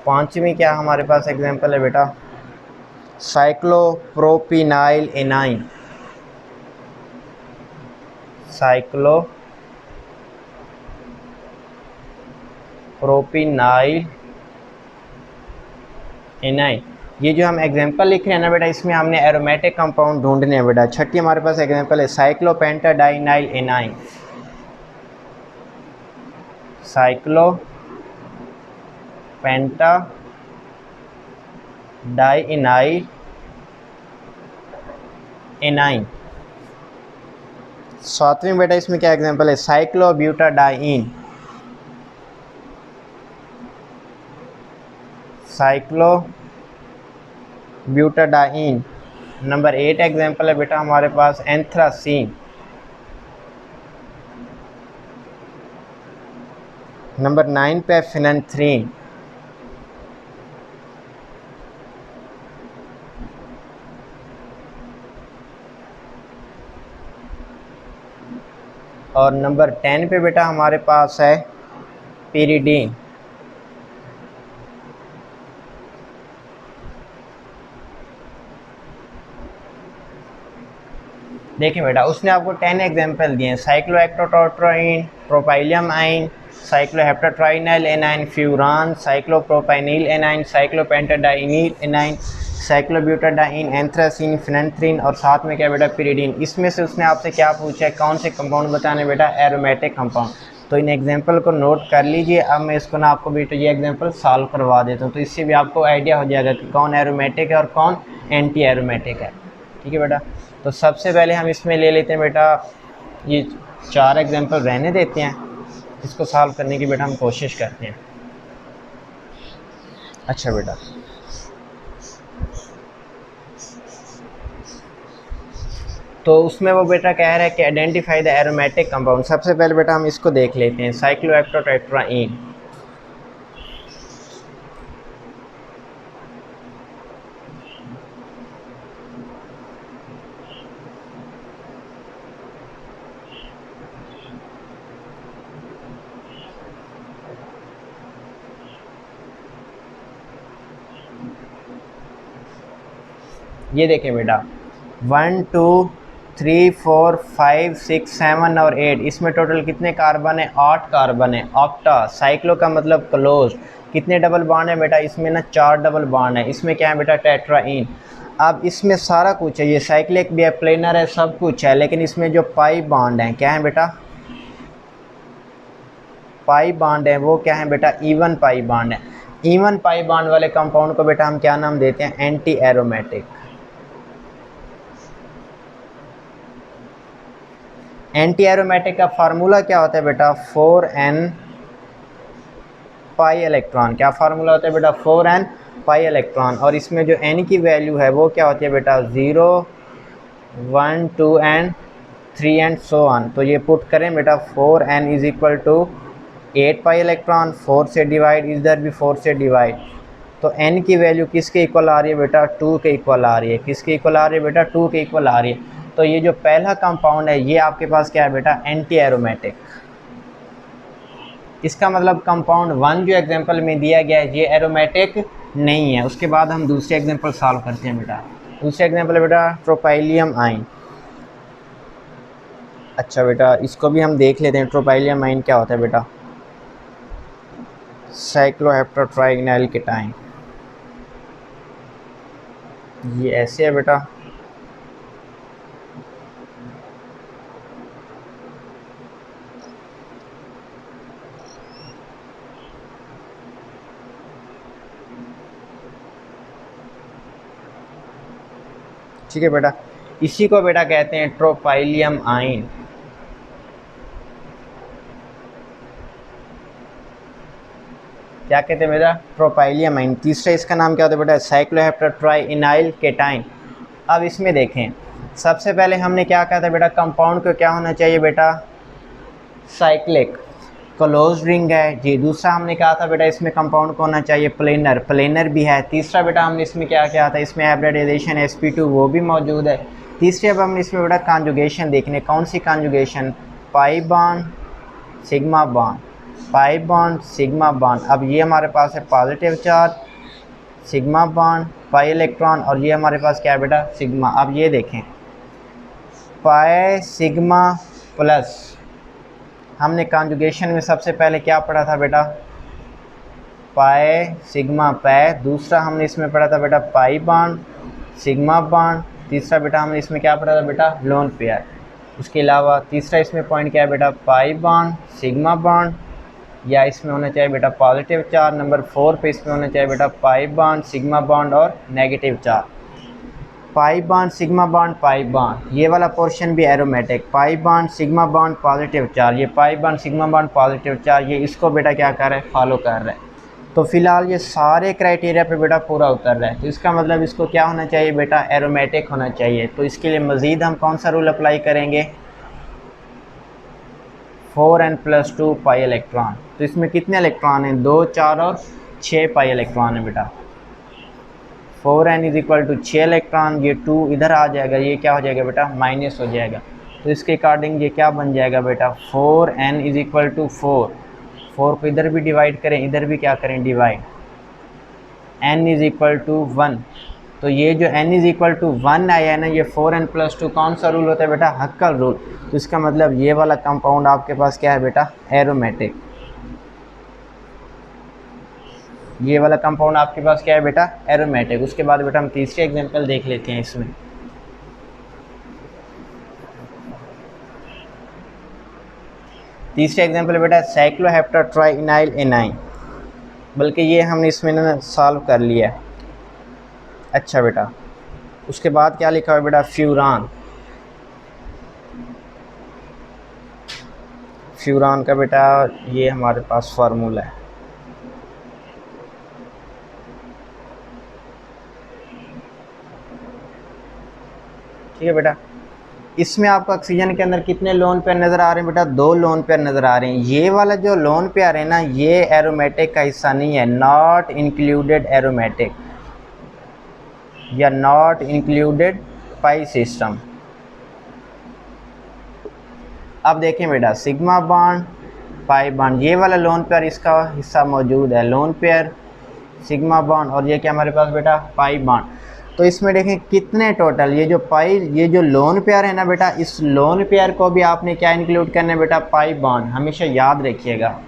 पांचवी क्या हमारे पास एग्जांपल है बेटा, साइक्लोप्रोपिनाइल एनाइन। साइक्लोप्रोपिनाइल एनाइन। ये जो हम एग्जांपल लिख रहे हैं ना बेटा, इसमें हमने एरोमेटिक कंपाउंड ढूंढने हैं बेटा। छठी हमारे पास एग्जांपल है साइक्लोपेंटाडाइनाइल एनाइन। Cyclopentadienyl A9. सातवीं बेटा इसमें क्या एग्जांपल है, साइक्लोब्यूटाडाइन। साइक्लोब्यूटाडाइन। नंबर 8 एग्जांपल है बेटा हमारे पास एंथ्रासीन। नंबर 9 पे फिनेंथ्रीन। और नंबर 10 पे बेटा हमारे पास है पिरिडीन। देखिए बेटा, उसने आपको 10 एग्जांपल दिए हैं, cyclooctatetraene, tropylium ion, cycloheptatrienyl anion, furan, cyclopropenyl anion, cyclopentadienyl anion, cyclobutadiene, anthracene, phenanthrene और साथ में क्या बेटा पिरिडीन। इसमें से उसने आपसे क्या पूछा है, कौन से कंपाउंड बताने बेटा, एरोमेटिक कंपाउंड। तो इन एग्जांपल को नोट कर लीजिए। अब मैं इसको ना आपको बेटा ये एग्जांपल सॉल्व करवा देता हूँ, तो इससे भी आपको आइडिया हो जाएगा कि कौन एरोमेटिक है और कौन एंटी एरोमेटिक है। ठीक है बेटा, तो सबसे पहले हम इसमें ले लेते हैं बेटा, ये 4 एग्जांपल रहने देते हैं, इसको सॉल्व करने की बेटा हम कोशिश करते हैं। अच्छा बेटा, तो उसमें वो बेटा कह रहा है कि आइडेंटिफाई द एरोमेटिक कंपाउंड। सबसे पहले बेटा हम इसको देख लेते हैं, साइक्लोएक्टोटेट्राइन। ये देखें बेटा, 1 2 3 4 5 6 7 और 8, इसमें टोटल कितने कार्बन है, 8 कार्बन है। ऑक्टा, साइक्लो का मतलब क्लोज। कितने डबल बॉन्ड है बेटा, इसमें ना 4 डबल बॉन्ड है। इसमें क्या है बेटा, टेट्राइन। अब इसमें सारा कुछ है, ये साइक्लिक भी है, प्लेनर है, सब कुछ है, लेकिन इसमें जो पाई बॉन्ड है, क्या है बेटा, पाई बॉन्ड है, वो क्या है बेटा, इवन पाई बॉन्ड है। इवन पाई बॉन्ड वाले कंपाउंड को बेटा हम क्या नाम देते हैं, एंटी एरोमेटिक। एंटी एरोमेटिक का फार्मूला क्या होता है बेटा, 4n पाई इलेक्ट्रॉन। क्या फार्मूला होता है बेटा, 4n पाई इलेक्ट्रॉन। और इसमें जो n की वैल्यू है वो क्या होती है बेटा, 0 1 2 एंड 3 एंड सो ऑन। तो ये पुट करें बेटा, 4n is equal to 8 pi electron, 4 से डिवाइड, इधर भी 4 से डिवाइड। तो n की वैल्यू किसके इक्वल आ रही है बेटा, 2 के इक्वल आ रही है। किसके इक्वल आ रही है बेटा, 2 के इक्वल आ रही है। तो ये जो पहला कंपाउंड है ये आपके पास क्या है बेटा, एंटी एरोमेटिक। इसका मतलब कंपाउंड 1 जो एग्जांपल में दिया गया है ये एरोमेटिक नहीं है। उसके बाद हम दूसरे एग्जांपल सॉल्व करते हैं बेटा। दूसरे एग्जांपल है बेटा ट्रोपाइलियम आइन। अच्छा बेटा, इसको भी हम देख लेते हैं, ट्रोपाइलियम आइन क्या होता है बेटा, साइक्लोहेप्टाट्राइनाइल केटाइन। ये ऐसे है बेटा, ठीक है बेटा। इसी को बेटा कहते हैं ट्रोपाइलियम आइन। क्या कहते हैं बेटा, ट्रोपाइलियम आइन। तीसरा इसका नाम क्या होता है बेटा, साइक्लोहेप्टाट्राइनाइल केटाइन। अब इसमें देखें, सबसे पहले हमने क्या कहा था बेटा, कंपाउंड को क्या होना चाहिए बेटा, साइक्लिक। क्लोज रिंग है जी। दूसरा हमने कहा था बेटा इसमें कंपाउंड को होना चाहिए प्लेनर, प्लेनर भी है। तीसरा बेटा हमने इसमें क्या किया था, इसमें हाइब्रिडाइजेशन sp2 वो भी मौजूद है। तीसरी अब हमने इसमें बेटा कॉन्जुगेशन देखने, कौन सी conjugation, pi bond sigma bond, pi bond sigma bond. अब ये हमारे पास है positive charge, sigma bond, pi electron, और ये हमारे पास क्या है बेटा सिग्मा। अब ये देखें पाई सिग्मा प्लस, हमने कॉन्जुगेशन में सबसे पहले क्या पढ़ा था बेटा, पाई सिग्मा पाई। दूसरा हमने इसमें पढ़ा था बेटा पाई बॉन्ड सिग्मा बॉन्ड। तीसरा बेटा हमने इसमें क्या पढ़ा था बेटा लोन पेयर। उसके अलावा तीसरा इसमें पॉइंट क्या है बेटा पाई बॉन्ड सिग्मा बॉन्ड, या इसमें होना चाहिए बेटा पॉजिटिव चार्ज। नंबर 4 पे इसमें होना चाहिए बेटा पाई बॉन्ड सिग्मा बॉन्ड और negative charge. Pi bond sigma bond pi bond, ये वाला पोर्शन भी aromatic, pi bond sigma bond positive charge, ये pi bond sigma bond positive charge, ये इसको बेटा क्या कर रहा है फॉलो कर रहा है। तो फिलहाल ये सारे क्राइटेरिया पे बेटा पूरा उतर रहा है, तो इसका मतलब इसको क्या होना चाहिए बेटा एरोमेटिक होना चाहिए। तो इसके लिए मज़ीद हम कौन सा रूल अप्लाई करेंगे, 4n+2 पाई इलेक्ट्रॉन। तो इसमें कितने इलेक्ट्रॉन हैं, 2, 4 और 6 पाई इलेक्ट्रॉन है बेटा। 4n = 6 इलेक्ट्रॉन, ये 2 इधर आ जाएगा, ये क्या हो जाएगा बेटा माइनस हो जाएगा। तो इसके अकॉर्डिंग ये क्या बन जाएगा बेटा 4n = 4, 4 को इधर भी डिवाइड करें, इधर भी क्या करें डिवाइड, n = 1। तो ये जो n = 1 आया है ना, ये 4n+2 कौन सा रूल होता है बेटा हक्कल रूल। तो इसका मतलब ये वाला कंपाउंड आपके पास क्या है बेटा एरोमेटिक, ये वाला कंपाउंड आपके पास क्या है बेटा एरोमेटिक। उसके बाद बेटा हम तीसरी एग्जांपल देख लेते हैं इसमें। तीसरा एग्जांपल बेटा साइक्लोहेप्टाट्राइनाइल एनाइन, बल्कि ये हमने इसमें ना सॉल्व कर लिया है। अच्छा बेटा उसके बाद क्या लिखा हुआ है बेटा फ्यूरान, फ्यूरान का बेटा ये हमारे पास फार्मूला है। ठीक है बेटा, इसमें आपको ऑक्सीजन के अंदर कितने लोन पेयर नज़र आ रहे हैं बेटा 2 लोन पेयर नज़र आ रहे हैं। ये वाला जो लोन पेयर है ना ये एरोमेटिक का हिस्सा नहीं है, नॉट इंक्लूडेड एरोमेटिक या नॉट इंक्लूडेड पाई सिस्टम। अब देखें बेटा सिग्मा बॉन्ड पाई बॉन्ड, ये वाला लोन पेयर इसका हिस्सा मौजूद है, लोन पेयर सिग्मा बॉन्ड, और ये क्या हमारे पास बेटा पाई बॉन्ड। तो इसमें देखें कितने टोटल, ये जो पाई ये जो लोन पेयर है ना बेटा, इस लोन पेयर को भी आपने क्या इंक्लूड करना है बेटा पाई बॉन्ड। हमेशा याद रखिएगा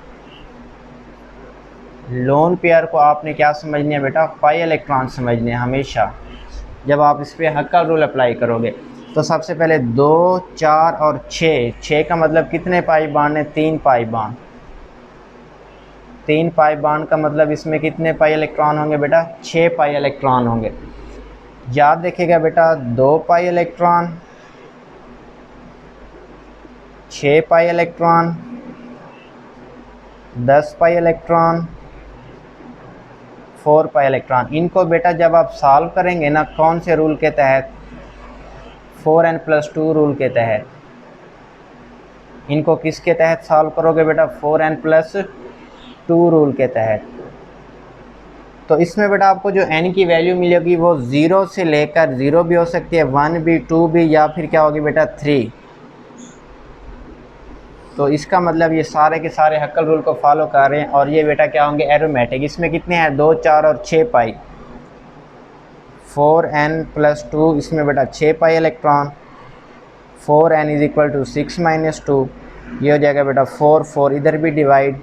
लोन पेयर को आपने क्या समझना है बेटा पाई इलेक्ट्रॉन समझने हैं हमेशा जब आप इस पर हक्का रूल अप्लाई करोगे। तो सबसे पहले 2, 4 और 6 का मतलब कितने पाई बॉन्ड है 3 पाई बॉन्ड, 3 पाई बॉन्ड का मतलब इसमें कितने पाई इलेक्ट्रॉन होंगे बेटा 6 पाई इलेक्ट्रॉन होंगे। याद रखिएगा बेटा 2 पाई इलेक्ट्रॉन, 6 पाई इलेक्ट्रॉन, 10 पाई इलेक्ट्रॉन, 4 पाई इलेक्ट्रॉन। इनको बेटा जब आप सॉल्व करेंगे ना कौन से रूल के तहत 4n+2 रूल के तहत, इनको किसके तहत सॉल्व करोगे बेटा 4n+2 रूल के तहत। तो इसमें बेटा आपको जो n की वैल्यू मिलेगी वो 0 से लेकर 0 भी हो सकती है, 1 भी, 2 भी, या फिर क्या होगी बेटा 3। तो इसका मतलब ये सारे के सारे हक्कल रूल को फॉलो कर रहे हैं और ये बेटा क्या होंगे एरोमेटिक। इसमें कितने हैं 2, 4 और 6 पाई, 4n+2 इसमें बेटा 6 पाई इलेक्ट्रॉन, 4n = 6 - 2, ये हो जाएगा बेटा 4, 4 इधर भी डिवाइड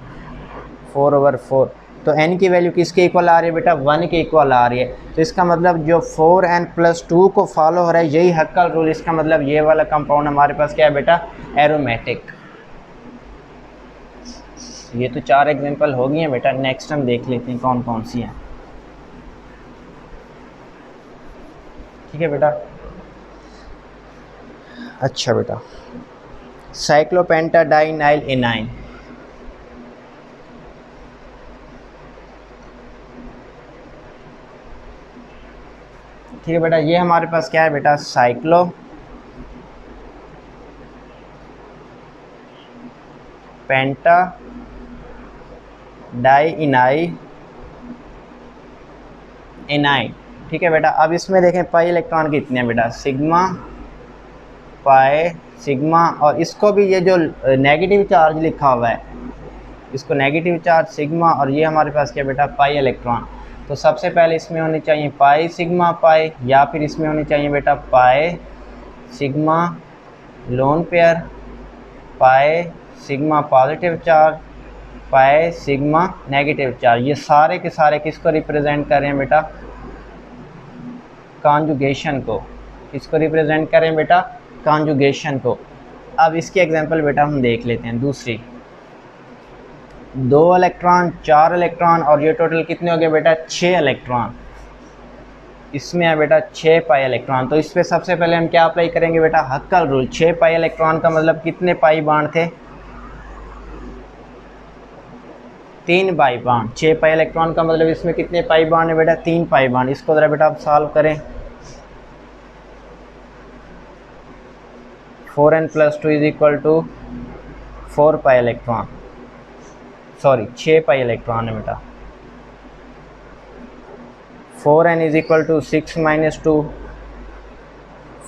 4/4। तो n की वैल्यू किसके इक्वल आ रही है बेटा 1 के इक्वल आ रही है। तो इसका मतलब जो 4n+2 को फॉलो हो रहा है यही हक्कल रूल, इसका मतलब ये वाला कंपाउंड हमारे पास क्या है बेटा एरोमेटिक। ये तो 4 एग्जांपल हो गई हैं बेटा, नेक्स्ट हम देख लेते हैं कौन कौन सी हैं। ठीक है बेटा, अच्छा बेटा साइक्लोपेंटाडाइनाइल एनाइन, ठीक है बेटा ये हमारे पास क्या है बेटा साइक्लो पेंटा डाई इनाई एनाइड। ठीक है बेटा, अब इसमें देखें पाई इलेक्ट्रॉन कितने हैं बेटा, सिग्मा पाई सिग्मा, और इसको भी ये जो नेगेटिव चार्ज लिखा हुआ है इसको नेगेटिव चार्ज सिग्मा, और ये हमारे पास क्या बेटा पाई इलेक्ट्रॉन। तो सबसे पहले इसमें होनी चाहिए पाई सिग्मा पाई, या फिर इसमें होनी चाहिए बेटा pi sigma lone pair, pi sigma positive charge, pi sigma negative charge. ये सारे के सारे किसको रिप्रेजेंट कर रहे हैं बेटा, कॉन्जुगेशन को। किसको रिप्रेजेंट करें बेटा, कॉन्जुगेशन को। अब इसकी एग्जांपल बेटा हम देख लेते हैं। दूसरी, 2 इलेक्ट्रॉन 4 इलेक्ट्रॉन, और ये टोटल कितने हो गए बेटा 6 इलेक्ट्रॉन। इसमें है बेटा 6 पाई इलेक्ट्रॉन। तो इस पर सबसे पहले हम क्या अप्लाई करेंगे बेटा, हक्कल रूल। 6 पाई इलेक्ट्रॉन का मतलब कितने पाई बाण थे, 3 पाई बाण। 6 पाई इलेक्ट्रॉन का मतलब इसमें कितने पाई बाण है बेटा, 3 पाई बाण। इसको ज़रा बेटा आप सॉल्व करें। 4n + 2 = 4 pi electron, sorry 6 pi electron है बेटा। 4n = 6 - 2,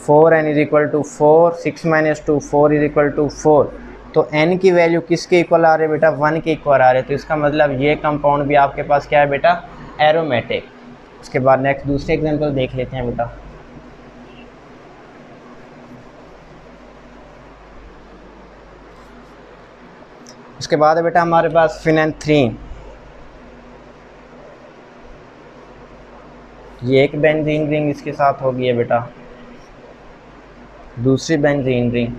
4n = 4, 6 - 2 4 = 4। तो n की वैल्यू किसके इक्वल आ रही है बेटा, 1 के इक्वल आ रहे हैं। तो इसका मतलब ये कंपाउंड भी आपके पास क्या है बेटा, एरोमेटिक। उसके बाद नेक्स्ट दूसरे एग्जांपल देख लेते हैं बेटा। उसके बाद है बेटा हमारे पास फिनेंथ्रीन। ये एक बेंजीन रिंग इसके साथ होगी है बेटा, दूसरी बेंजीन रिंग।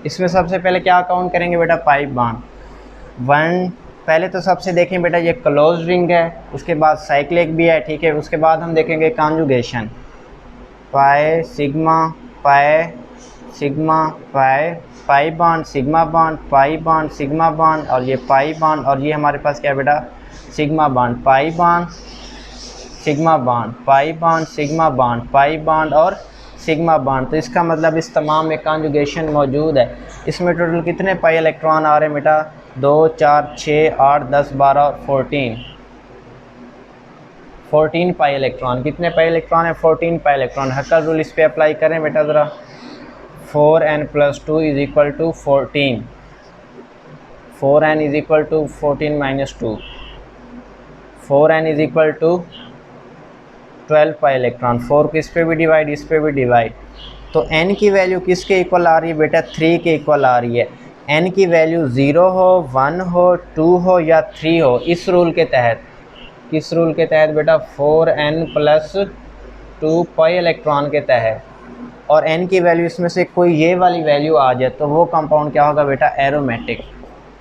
इसमें सबसे पहले क्या काउंट करेंगे बेटा, पाई बाण 1। पहले तो सबसे देखें बेटा ये क्लोज रिंग है, उसके बाद साइक्लिक भी है। ठीक है, उसके बाद हम देखेंगे कॉन्जुगेशन, पाई सिग्मा पाई, पाई बाण सिग्मा बाण, पाई बाण सिग्मा बाण, और ये पाई बाण, और ये हमारे पास क्या है बेटा सिग्मा बाण, पाई बाण सिग्मा बाण, पाई बाण सिग्मा बाण, पाई बाण और सिग्मा बाण। तो इसका मतलब इस तमाम में कॉन्जुगेशन मौजूद है। इसमें टोटल कितने पाई इलेक्ट्रॉन आ रहे हैं बेटा, 2 4 6 8 10 12 और 14 पाई इलेक्ट्रॉन। कितने पाई इलेक्ट्रॉन है, 14 पाई इलेक्ट्रॉन। हक्कल रूल इस पे अप्लाई करें बेटा ज़रा। 4n + 2 = 14, 4n = 14 - 2, 4n = 12 पाई इलेक्ट्रॉन। 4 को इस पे भी डिवाइड, इस पे भी डिवाइड। तो n की वैल्यू किसके इक्वल आ रही है बेटा, 3 के इक्वल आ रही है। n की वैल्यू 0 हो, 1 हो, 2 हो या 3 हो, इस रूल के तहत, किस रूल के तहत बेटा, 4n + 2 पाई इलेक्ट्रॉन के तहत, और n की वैल्यू इसमें से कोई ये वाली वैल्यू आ जाए तो वो कंपाउंड क्या होगा बेटा, एरोमेटिक।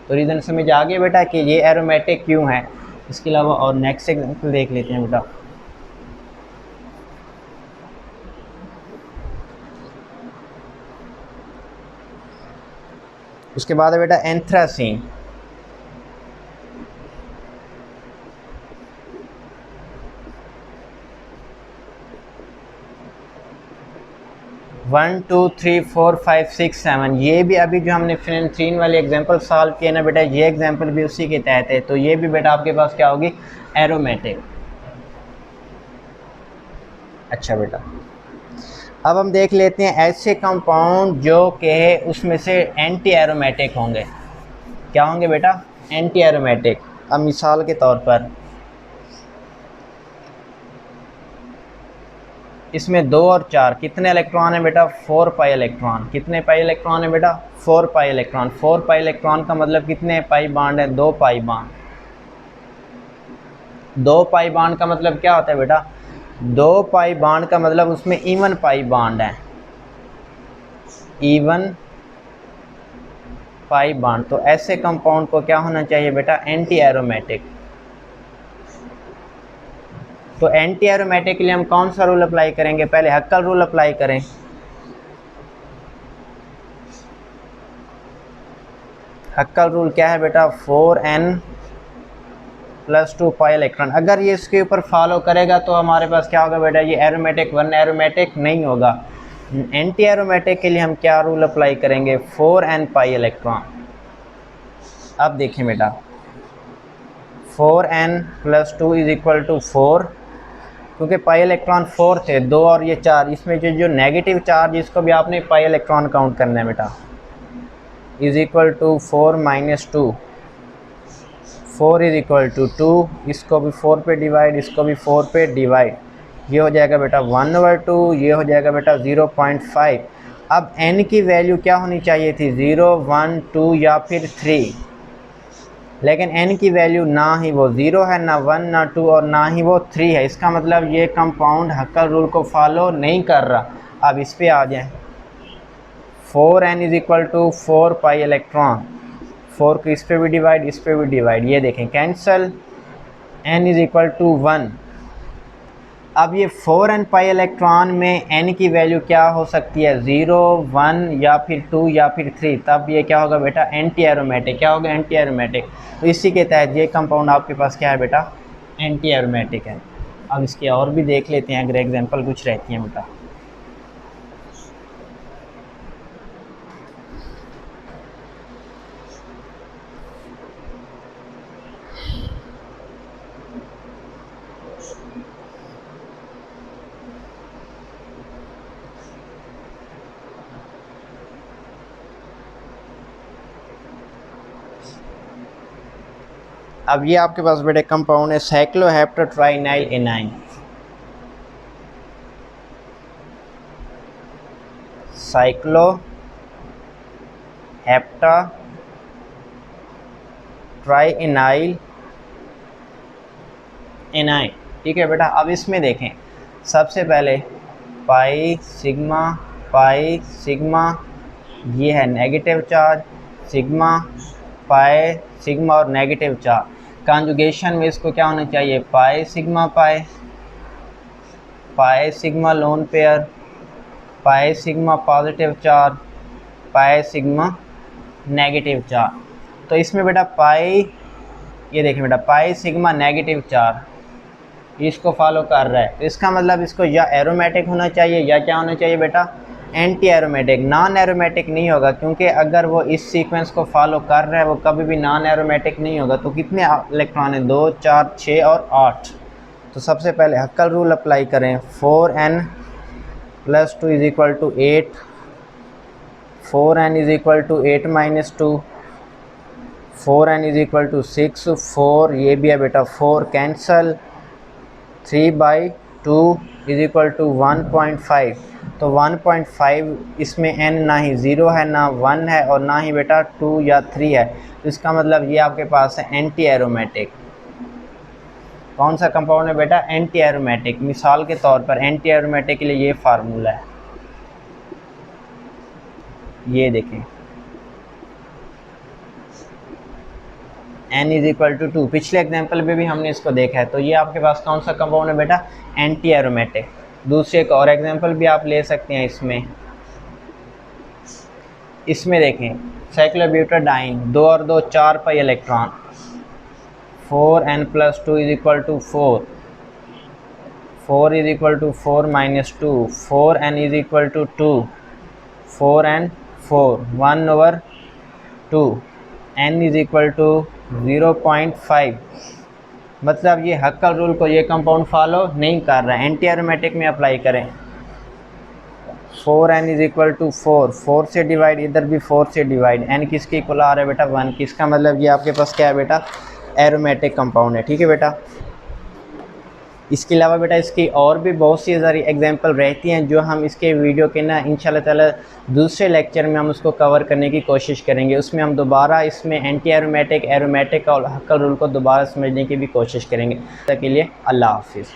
तो रीज़न समझ आ गया बेटा कि ये एरोमेटिक क्यों है। इसके अलावा और नेक्स्ट एग्जांपल देख लेते हैं बेटा। उसके बाद है बेटा एंथ्रासीन। वन 2 3 4 5 6 7, ये भी अभी जो हमने फिनेंथ्रीन वाली एग्जांपल सॉल्व किए ना बेटा, ये एग्जांपल भी उसी के तहत है। तो ये भी बेटा आपके पास क्या होगी, एरोमेटिक। अच्छा बेटा, अब हम देख लेते हैं ऐसे कंपाउंड जो कि उसमें से एंटी एरोमेटिक होंगे। क्या होंगे बेटा, एंटी एरोमेटिक। अब मिसाल के तौर पर इसमें 2 और 4 कितने इलेक्ट्रॉन है बेटा, 4 पाई इलेक्ट्रॉन। कितने पाई इलेक्ट्रॉन है बेटा, 4 पाई इलेक्ट्रॉन। 4 पाई इलेक्ट्रॉन का मतलब कितने पाई बाड है, 2 पाई बाड। 2 पाई बाड का मतलब क्या होता है बेटा, 2 पाई बाड का मतलब उसमें इवन पाई बाड है, इवन पाई बाड। तो ऐसे कंपाउंड को क्या होना चाहिए बेटा, एंटी एरोमेटिक। तो एंटी एरोमेटिक के लिए हम कौन सा रूल अप्लाई करेंगे, पहले हक्कल रूल अप्लाई करें। हक्कल रूल क्या है बेटा, 4n + 2 पाई इलेक्ट्रॉन। अगर ये इसके ऊपर फॉलो करेगा तो हमारे पास क्या होगा बेटा, ये एरोमेटिक 1 एरोमेटिक नहीं होगा। एंटी एरोमेटिक के लिए हम क्या रूल अप्लाई करेंगे, 4n पाई इलेक्ट्रॉन। अब देखें बेटा 4n plus 2 is equal to 4, क्योंकि पाई इलेक्ट्रॉन 4 थे, 2 और ये 4, इसमें जो नेगेटिव चार्ज इसको भी आपने पाई इलेक्ट्रॉन काउंट करना है बेटा, is equal to 4 minus 2, 4 is equal to 2, इसको भी 4 पे डिवाइड, इसको भी 4 पे डिवाइड, ये हो जाएगा बेटा 1/2, ये हो जाएगा बेटा 0.5। अब n की वैल्यू क्या होनी चाहिए थी, 0, 1, 2 या फिर 3, लेकिन n की वैल्यू ना ही वो 0 है, ना 1, ना 2 और ना ही वो 3 है। इसका मतलब ये कंपाउंड हक्कल रूल को फॉलो नहीं कर रहा। अब इस पे आ जाएं, 4n is equal to 4 pi electron, 4 को इस पे भी डिवाइड, इस पे भी डिवाइड, ये देखें cancel, n is equal to 1। अब ये 4n पाई इलेक्ट्रॉन में n की वैल्यू क्या हो सकती है, 0, 1 या फिर 2 या फिर 3, तब ये क्या होगा बेटा, एंटी एरोमेटिक। क्या होगा, एंटी एरोमेटिक। तो इसी के तहत ये कंपाउंड आपके पास क्या है बेटा, एंटी एरोमेटिक है। अब इसके और भी देख लेते हैं अगर एग्जांपल कुछ रहती हैं बेटा। अब ये आपके पास बेटे कंपाउंड है साइक्लोहेप्टाट्राइनाइल एनाइन, साइक्लोहेप्टाट्राइनाइल एनाइन। ठीक है बेटा। अब इसमें देखें सबसे पहले पाई सिग्मा, ये है negative charge, sigma pi sigma और नेगेटिव चार्ज। कॉन्जुगेशन में इसको क्या होना चाहिए, pi sigma lone pair, pi sigma positive charge, pi sigma negative charge. तो इसमें बेटा पाई, ये देखें बेटा पाई सिग्मा नेगेटिव चार्ज इसको फॉलो कर रहा है, तो इसका मतलब इसको या एरोमेटिक होना चाहिए या क्या होना चाहिए बेटा, एंटी एरोमेटिक। नॉन एरोमेटिक नहीं होगा, क्योंकि अगर वो इस सीक्वेंस को फॉलो कर रहा है वो कभी भी नॉन एरोमेटिक नहीं होगा। तो कितने इलेक्ट्रॉन हैं, 2, 4, 6 और 8। तो सबसे पहले हक्कल रूल अप्लाई करें, 4n plus 2 is equal to 8, 4n is equal to 8 minus 2, 4n is equal to 6, 4 ये भी है बेटा 4 कैंसल, 3/2 इज इक्वल टू 1.5। तो 1.5 इसमें n ना ही 0 है, ना 1 है और ना ही बेटा 2 या 3 है। तो इसका मतलब ये आपके पास है एंटी एरोमेटिक। कौन सा कंपाउंड है बेटा, एंटी एरोमेटिक। मिसाल के तौर पर एंटी एरोमेटिक के लिए ये फार्मूला है, ये देखें n इज इक्वल टू 2। पिछले एग्जाम्पल में भी हमने इसको देखा है। तो ये आपके पास कौन सा कंपाउंड है बेटा, एंटी एरोमेटिक। दूसरे एक और एग्जाम्पल भी आप ले सकते हैं इसमें देखें साइक्लोब्यूटाडाइन, 2 और 2 4 pi electron, 4n plus 2 is equal to 4, 4 is equal to 4 minus 2, 4n is equal to 2, 4n 4, 1/2, n is equal to 0.5। मतलब ये हक्कल रूल को ये कंपाउंड फॉलो नहीं कर रहा है। एंटी एरोमेटिक में अप्लाई करें, 4n इज इक्वल टू 4, 4 से डिवाइड, इधर भी 4 से डिवाइड, n किसके इक्वल आ रहा है बेटा, 1। किसका मतलब ये आपके पास क्या है बेटा, एरोमेटिक कंपाउंड है। ठीक है बेटा। इसके अलावा बेटा इसकी और भी बहुत सी सारी एग्जांपल रहती हैं जो हम इसके वीडियो के ना इंशाल्लाह ताला दूसरे लेक्चर में हम उसको कवर करने की कोशिश करेंगे। उसमें हम दोबारा इसमें एंटी एरोमेटिक और हक्कल रूल को दोबारा समझने की भी कोशिश करेंगे। तब तक के लिए अल्लाह हाफिज़।